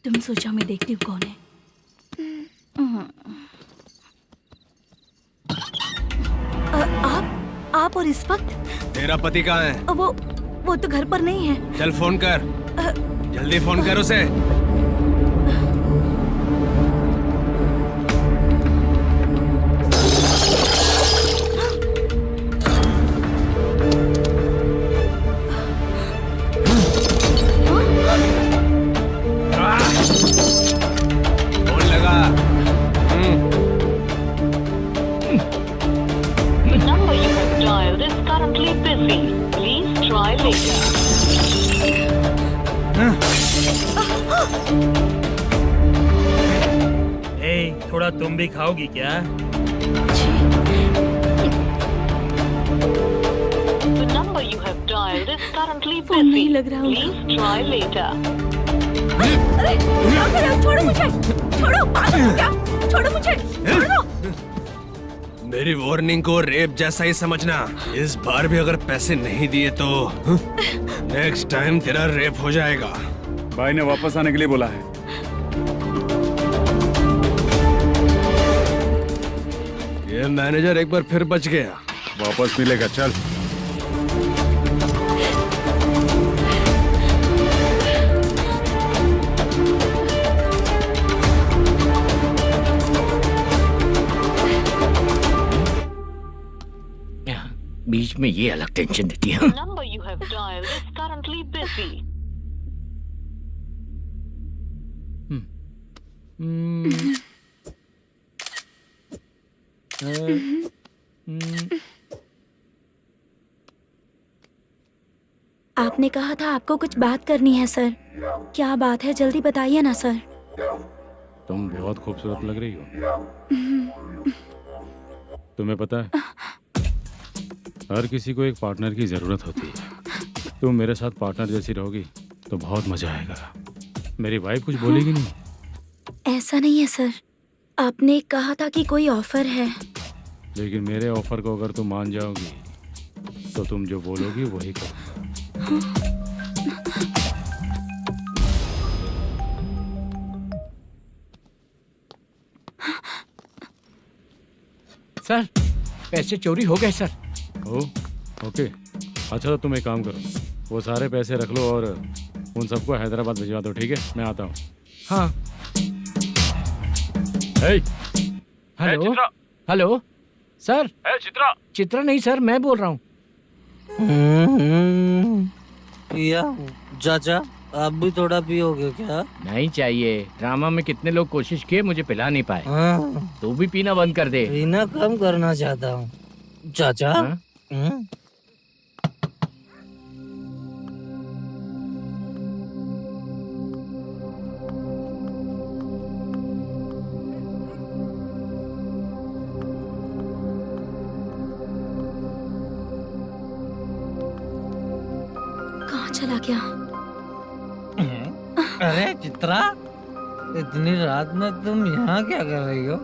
तुम सोचो मैं देखती हूँ कौन है। आप और इस वक्त? तेरा पति कहाँ है? वो तो घर पर नहीं है। चल फोन कर, जल्दी फोन कर उसे। फोन लगा। number you have dialed is currently busy. Please try later. थोड़ा तुम भी खाओगी क्या? The number you have dialed is currently phone नहीं busy. लग रहा Please try later. अरे क्या कर रहे हो? छोड़ो मुझे, छोड़ो, पागल हो क्या? छोड़ो मुझे, छोड़ो। मेरी वार्निंग को रेप जैसा ही समझना। इस बार भी अगर पैसे नहीं दिए तो नेक्स्ट टाइम तेरा रेप हो जाएगा। भाई ने वापस आने के लिए बोला है। ये मैनेजर एक बार फिर बच गया। वापस मिलेगा, चल। बीच में ये अलग टेंशन देती है। The number you have dialed is currently busy. आपने कहा था आपको कुछ बात करनी है सर। क्या बात है, जल्दी बताइए ना सर। तुम बहुत खूबसूरत लग रही हो। तुम्हें पता है हर किसी को एक पार्टनर की जरूरत होती है। तुम मेरे साथ पार्टनर जैसी रहोगी तो बहुत मजा आएगा। मेरी वाइफ कुछ बोलेगी नहीं? ऐसा नहीं है सर, आपने कहा था कि कोई ऑफर है। लेकिन मेरे ऑफर को अगर तुम मान जाओगी तो तुम जो बोलोगी वही करो। सर पैसे चोरी हो गए सर। ओके अच्छा तो तुम एक काम करो, वो सारे पैसे रख लो और उन सबको हैदराबाद भिजवा दो। ठीक है, मैं आता हूँ। हाँ। Hello hello sir. Chitra? Chitra नहीं सर, मैं बोल रहा हूँ। या चाचा आप भी थोड़ा पियोगे क्या? नहीं चाहिए। ड्रामा में कितने लोग कोशिश किए, मुझे पिला नहीं पाए। तू भी पीना बंद कर दे। पीना कम करना चाहता हूँ चाचा। बाला क्या? अरे चित्रा, इतनी रात में तुम यहाँ क्या कर रही हो?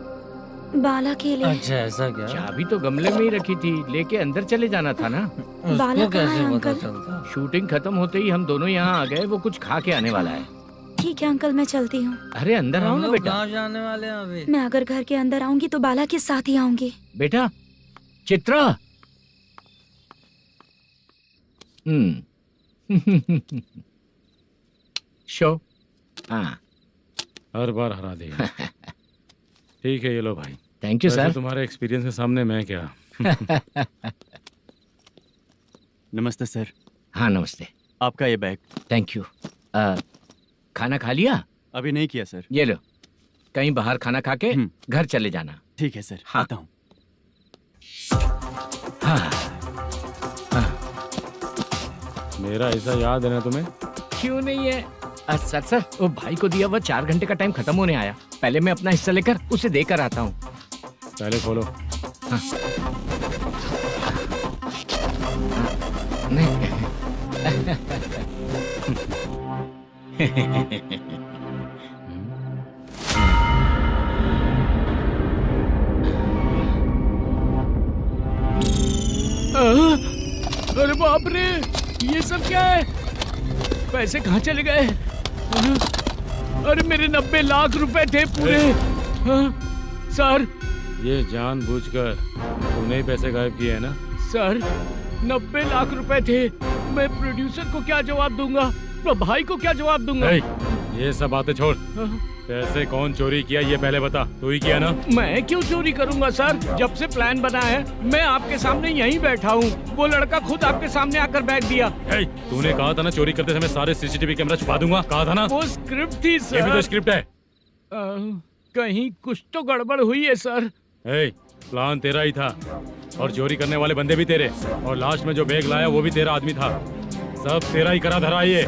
बाला के लिए। अच्छा ऐसा क्या? चाबी तो गमले में ही रखी थी, लेके अंदर चले जाना था ना। बाला उसको कहाँ कैसे है पता अंकल? चलता? शूटिंग खत्म होते ही हम दोनों यहाँ आ गए, वो कुछ खा के आने वाला है। ठीक है अंकल, मैं चलती हूँ। अरे अंदर आओ हम ना लोग बेटा। कहाँ जाने वाले हैं अभी? मैं अगर घर के अंदर आऊंगी तो बाला के साथ ही आऊंगी। बेटा चित्रा। शो। हाँ हर बार हरा देगा। ठीक है ये लो भाई। थैंक यू वैसे सर। तुम्हारे एक्सपीरियंस के सामने मैं क्या। नमस्ते सर, हाँ नमस्ते। आपका ये बैग। Thank you. खाना खा लिया? अभी नहीं किया सर। ये लो, कहीं बाहर खाना खा के घर चले जाना। ठीक है सर, हाँ। आता हूँ। हाँ। मेरा ऐसा याद है ना तुम्हें? क्यों नहीं है? सर सर, वो भाई को दिया हुआ 4 घंटे का टाइम खत्म होने आया। पहले मैं अपना हिस्सा लेकर उसे देकर आता हूँ। पहले खोलो। हाँ। नहीं। अरे बाप रे, ये सब क्या है? पैसे कहाँ चले गए? अरे मेरे 90 लाख रुपए थे पूरे। सर ये जानबूझकर तूने ही पैसे गायब किए हैं ना? सर 90 लाख रुपए थे। मैं प्रोड्यूसर को क्या जवाब दूंगा, तो भाई को क्या जवाब दूंगा? ये सब बातें छोड़। पैसे कौन चोरी किया ये पहले बता। तू ही किया ना? मैं क्यों चोरी करूंगा सर? जब से प्लान बना है मैं आपके सामने यहीं बैठा हूँ। वो लड़का खुद आपके सामने आकर बैग दिया। तूने कहा था ना चोरी करते समय सारे सीसीटीवी कैमरा छुपा दूंगा, कहा था ना? वो स्क्रिप्ट थी सर। ये भी तो स्क्रिप्ट है। कहीं कुछ तो गड़बड़ हुई है सर। प्लान तेरा ही था और चोरी करने वाले बंदे भी तेरे, और लास्ट में जो बैग लाया वो भी तेरा आदमी था। सब तेरा ही करा धरा ये।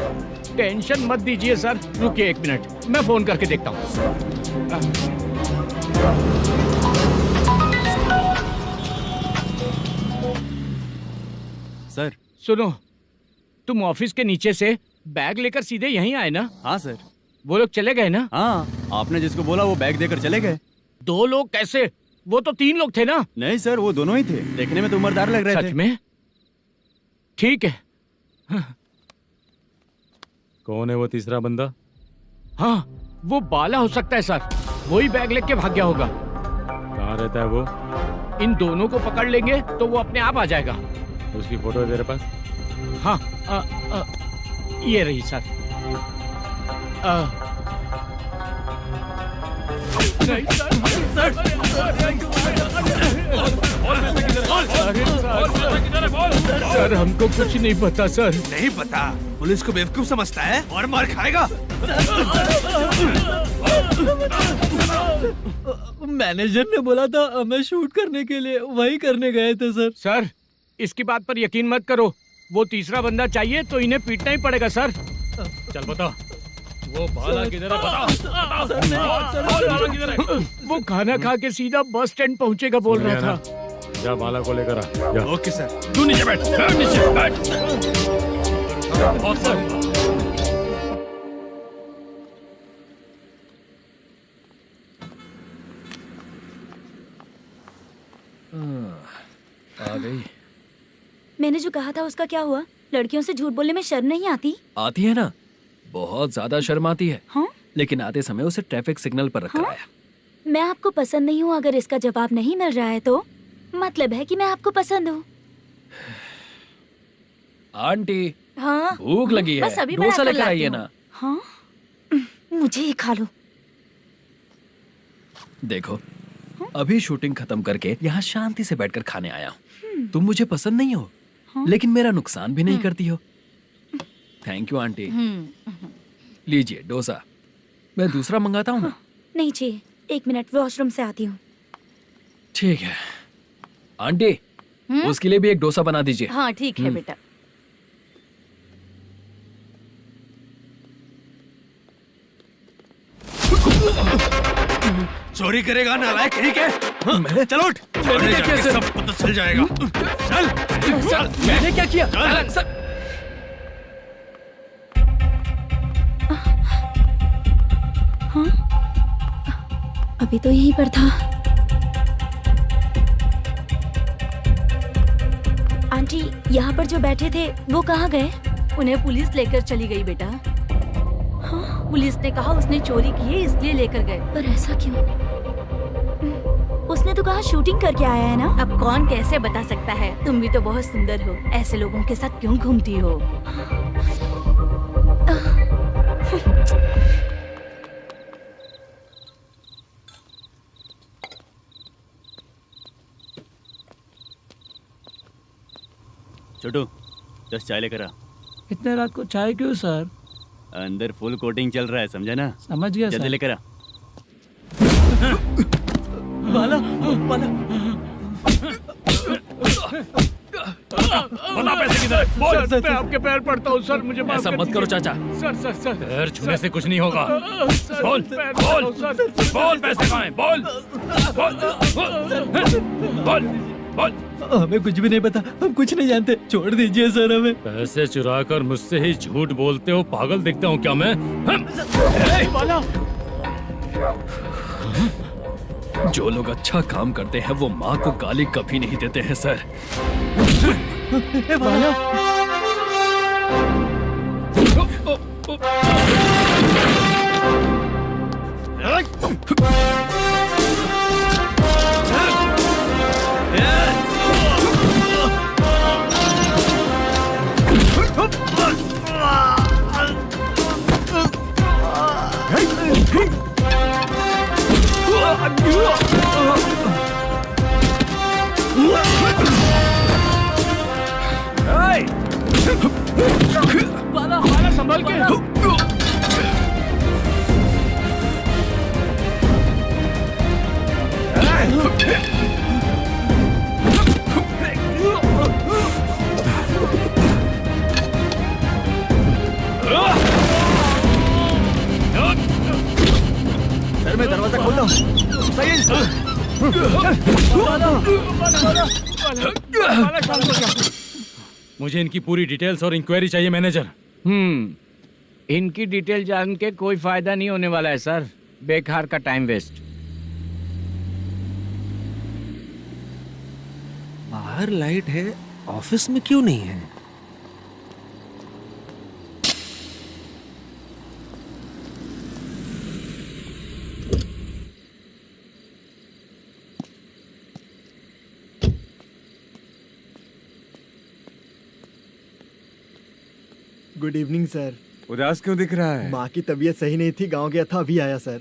टेंशन मत दीजिए सर, रुकिए 1 मिनट, मैं फोन करके देखता हूँ। सर सुनो, तुम ऑफिस के नीचे से बैग लेकर सीधे यहीं आए ना? हाँ सर। वो लोग चले गए ना? हाँ, आपने जिसको बोला वो बैग देकर चले गए। 2 लोग कैसे? वो तो 3 लोग थे ना? नहीं सर, वो दोनों ही थे। देखने में तो उम्रदार लग रहे थे। सच में? ठीक है। कौन है वो तीसरा बंदा? हाँ, वो बाला हो सकता है सर। वही बैग लेके भाग गया होगा। कहाँ रहता है वो? इन दोनों को पकड़ लेंगे तो वो अपने आप आ जाएगा। उसकी फोटो है तेरे पास? हाँ, ये रही सर। नहीं सर, हमको कुछ नहीं पता सर। नहीं पता? पुलिस को बेवकूफ समझता है और मार खाएगा। मैनेजर ने बोला था हमें शूट करने के लिए, वही करने गए थे सर। सर इसकी बात पर यकीन मत करो। वो तीसरा बंदा चाहिए तो इन्हें पीटना ही पड़ेगा सर। चल बता, वो बाला किधर है? बता। बाला किधर है? वो खाना खा के सीधा बस स्टैंड पहुंचेगा बोल रहा था। जा बाला को लेकर आ। जा। Okay sir. तू नीचे बैठ। नीचे बैठ। आ गई। मैंने जो कहा था उसका क्या हुआ? लड़कियों से झूठ बोलने में शर्म नहीं आती? आती है ना, बहुत ज्यादा शर्म आती है। हाँ? लेकिन आते समय उसे ट्रैफिक सिग्नल पर रखा हाँ? आया। मैं आपको पसंद नहीं हूँ अगर इसका जवाब नहीं मिल रहा है तो मतलब है कि मैं आपको पसंद हूँ। आंटी, हाँ? भूख लगी है, बस अभी डोसा बनाकर लेकर लाती आइए हूँ। ना। हाँ? मुझे ही खा लो। देखो, अभी शूटिंग खत्म करके यहाँ शांति से बैठकर खाने आया हूँ। तुम मुझे पसंद नहीं हो, लेकिन मेरा नुकसान भी नहीं करती हो। Thank you aunty. लीजिए डोसा। मैं दूसरा मंगाता हूँ ना? नहीं चाहिए, 1 मिनट वॉशरूम से आती हूँ। ठीक है आंटी, उसके लिए भी एक डोसा बना दीजिए। हाँ ठीक है बेटा। चोरी करेगा नालायक, ठीक है? मैं? चलो उठ। मैंने क्या किया सर? सब पता चल जाएगा। चल। सर, मैंने क्या किया? चल। सर, अभी तो यहीं पर था। आंटी, यहाँ पर जो बैठे थे वो कहाँ गए? उन्हें पुलिस लेकर चली गई बेटा। हाँ? पुलिस ने कहा उसने चोरी की है इसलिए लेकर गए। पर ऐसा क्यों? उसने तो कहा शूटिंग करके आया है ना। अब कौन कैसे बता सकता है? तुम भी तो बहुत सुंदर हो, ऐसे लोगों के साथ क्यों घूमती हो? छोटू 10 चाय लेकर आ। इतने रात को चाय क्यों सर? अंदर फुल कोटिंग चल रहा है, समझा ना? समझ गया जल्दी सर। लेकर आ। बाला, बाला। बता पैसे किधर है? बोल। सर, मैं आपके पैर पड़ता हूँ सर, मुझे माफ ऐसा कर मत करो दीजिए। चाचा। सर पैर छूने से कुछ नहीं होगा। सर, बोल पैर बोल पड़ता हूँ, सर। बोल, पैसे कहाँ हैं? बोल बोल बोल बोल। हमें कुछ भी नहीं पता, हम कुछ नहीं जानते, छोड़ दीजिए सर हमें। पैसे चुराकर मुझसे ही झूठ बोलते हो, पागल दिखता हूँ क्या मैं? जो लोग अच्छा काम करते हैं वो माँ को गाली कभी नहीं देते हैं सर। बाला, बाला संभाल के। सर मैं दरवाजा खोलता हूँ। सही है। मुझे इनकी पूरी डिटेल्स और इंक्वायरी चाहिए मैनेजर। इनकी डिटेल जान के कोई फायदा नहीं होने वाला है सर, बेकार का टाइम वेस्ट। बाहर लाइट है, ऑफिस में क्यों नहीं है? Good evening sir. उदास क्यों दिख रहा है? माँ की तबीयत सही नहीं थी, गांव गया था, अभी आया सर।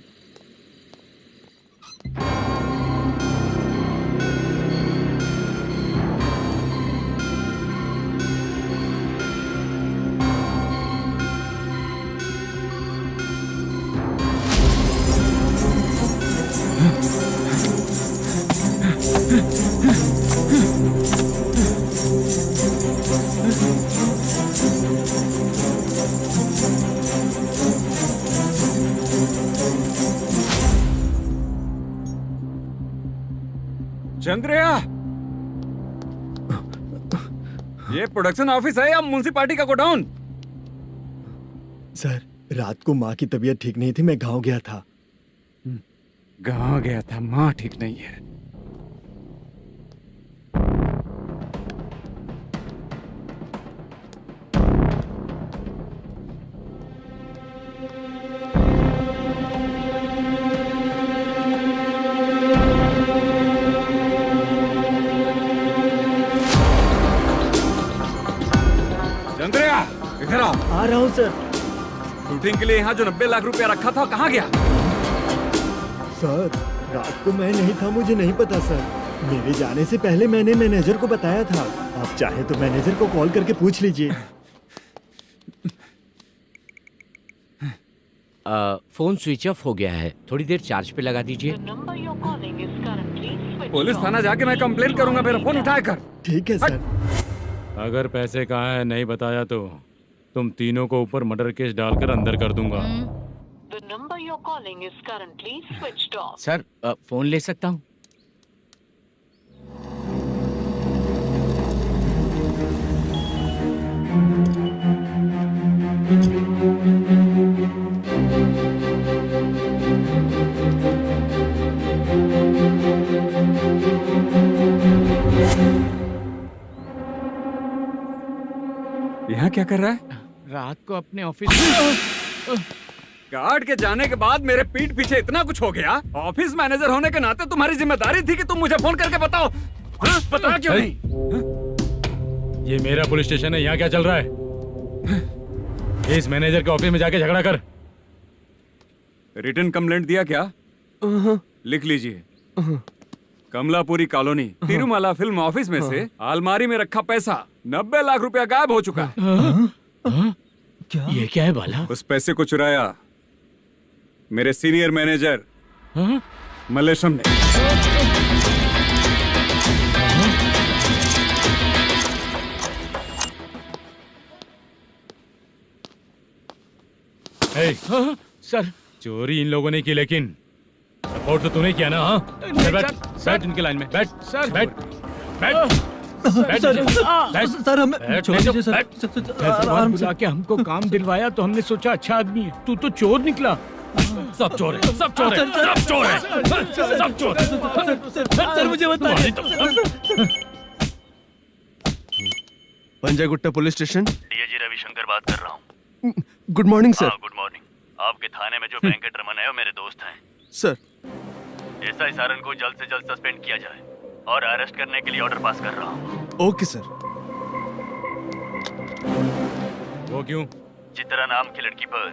चंद्रया, ये प्रोडक्शन ऑफिस है या म्युनिसिपालिटी का गोडाउन? सर रात को माँ की तबीयत ठीक नहीं थी, मैं गांव गया था। गांव गया था, माँ ठीक नहीं है। चंद्रया, इधर आओ। आ रहा हूँ सर। शूटिंग के लिए यहाँ जो 90 लाख रुपया रखा था कहाँ गया? सर रात को मैं नहीं था, मुझे नहीं पता सर। मेरे जाने से पहले मैंने मैनेजर को बताया था। आप चाहे तो मैनेजर को कॉल करके पूछ लीजिए। फोन स्विच ऑफ हो गया है, थोड़ी देर चार्ज पे लगा दीजिए। पुलिस थाना जाके मैं कंप्लेंट करूंगा, मेरा फोन उठाया कर। ठीक है सर। अगर पैसे कहाँ है नहीं बताया तो तुम तीनों को ऊपर मर्डर केस डालकर अंदर कर दूंगा। The number you're calling is currently switched off. Sir phone ले सकता हूँ? यहाँ क्या कर रहा है? रात को अपने ऑफिस गार्ड के जाने के बाद मेरे पीठ पीछे इतना कुछ हो गया। ऑफिस मैनेजर होने के नाते तुम्हारी जिम्मेदारी थी कि तुम मुझे फोन करके बताओ। हाँ? बता क्यों नहीं? ये मेरा पुलिस स्टेशन है, यहाँ क्या चल रहा है? इस मैनेजर के ऑफिस में जाके झगड़ा कर। रिटन कंप्लेंट दिया क्या? लिख लीजिए। Kamalapuri colony, Tirumala film office में से अलमारी में रखा पैसा 90 लाख रुपया गायब हो चुका है। क्या? ये क्या है बाला? उस पैसे को चुराया मेरे सीनियर मैनेजर मल्लेशम ने। सर, चोरी इन लोगों ने की, लेकिन सपोर्ट तो तूने किया ना? हाँ, बैठ बैठ इनके लाइन में, बैठ सर, बैठ बैठ सर हमें छोड़ दीजिए सर। आराम से के हमको काम दिलवाया तो हमने सोचा अच्छा आदमी है। तू तो चोर निकला। सब चोर है, सब चोर है, सब चोर है, सब चोर है। सर मुझे बताइए। Panjagutta police station, DIG Ravishankar बात कर रहा हूँ। Good morning sir. Good morning. आपके थाने में जो वेंकट रमन है वो मेरे दोस्त हैं। सर, एसआई सारन को जल्द से जल्द सस्पेंड किया जाए और अरेस्ट करने के लिए ऑर्डर पास कर रहा हूँ। Okay sir. वो क्यों? चित्रा नाम की लड़की पर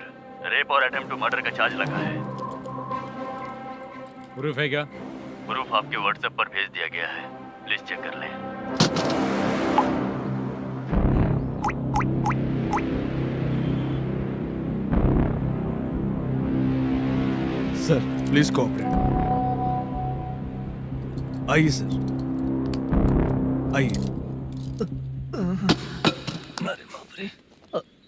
रेप और अटेम्प्ट टू मर्डर का चार्ज लगा है। प्रूफ है क्या? प्रूफ आपके व्हाट्सएप पर भेज दिया गया है, प्लीज चेक कर लें। Sir please cooperate. आइए सर, आइए।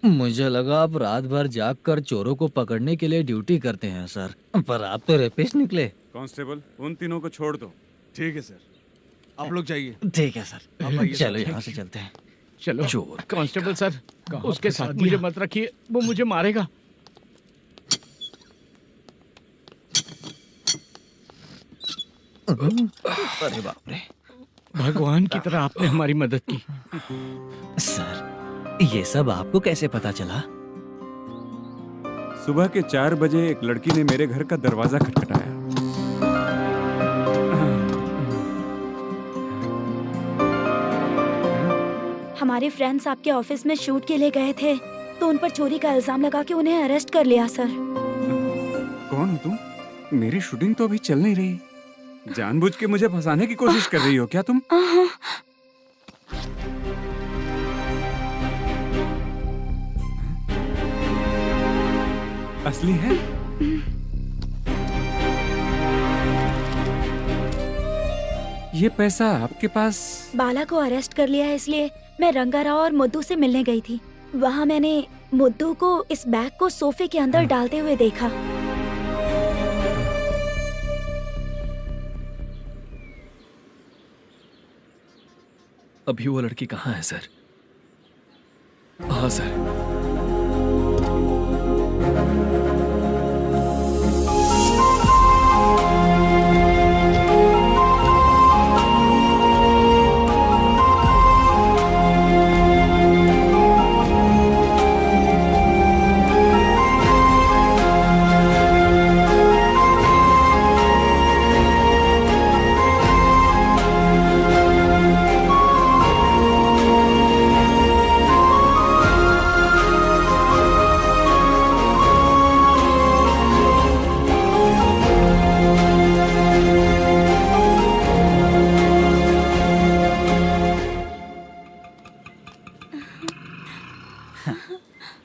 मुझे लगा आप रात भर जाग कर चोरों को पकड़ने के लिए ड्यूटी करते हैं सर, पर आप तो रेपिस्ट निकले। कांस्टेबल, उन तीनों को छोड़ दो। ठीक है सर, आप लोग जाइए। ठीक है सर, चलो यहाँ से चलते हैं। चलो चोर कांस्टेबल सर, उसके साथ मुझे मत रखिए, वो मुझे मारेगा। अरे बाप रे, भगवान की तरह आपने हमारी मदद की। सर ये सब आपको कैसे पता चला? सुबह के 4 बजे एक लड़की ने मेरे घर का दरवाजा खटखटाया। हमारे फ्रेंड्स आपके ऑफिस में शूट के लिए गए थे तो उन पर चोरी का इल्जाम लगा के उन्हें अरेस्ट कर लिया सर। कौन हो तुम? मेरी शूटिंग तो अभी चल नहीं रही। जानबूझ के मुझे फंसाने की कोशिश कर रही हो क्या तुम? असली है? ये पैसा आपके पास? बाला को अरेस्ट कर लिया है इसलिए मैं रंगाराव और मुद्दू से मिलने गई थी। वहाँ मैंने मुद्दू को इस बैग को सोफे के अंदर डालते हुए देखा। अभी वो लड़की कहाँ है सर? हाँ सर।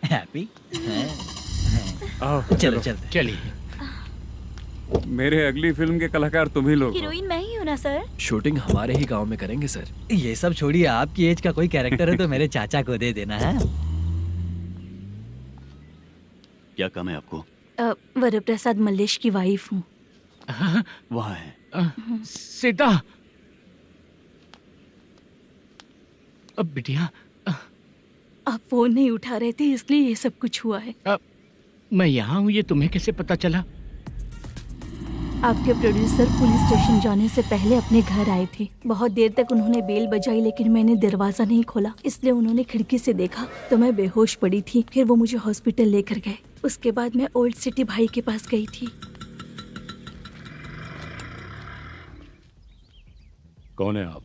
हैप्पी? चलो चलते। चलिए। मेरे अगली फिल्म के कलाकार तुम ही लोग हो। हीरोइन मैं ही हूँ ना सर? शूटिंग हमारे ही गांव में करेंगे सर। ये सब छोड़िए, आपकी एज का कोई कैरेक्टर है तो मेरे चाचा को दे देना है। क्या काम है आपको? वरप्रसाद मल्लेश की वाइफ हूँ। वहाँ है। सीता। अब बिटिया, आप फोन नहीं उठा रहे थे इसलिए ये सब कुछ हुआ है। मैं यहाँ हूँ, ये तुम्हें कैसे पता चला? आपके प्रोड्यूसर पुलिस स्टेशन जाने से पहले अपने घर आए थे। बहुत देर तक उन्होंने बेल बजाई लेकिन मैंने दरवाजा नहीं खोला, इसलिए उन्होंने खिड़की से देखा तो मैं बेहोश पड़ी थी। फिर वो मुझे हॉस्पिटल लेकर गए। उसके बाद मैं ओल्ड सिटी भाई के पास गई थी। कौन है आप?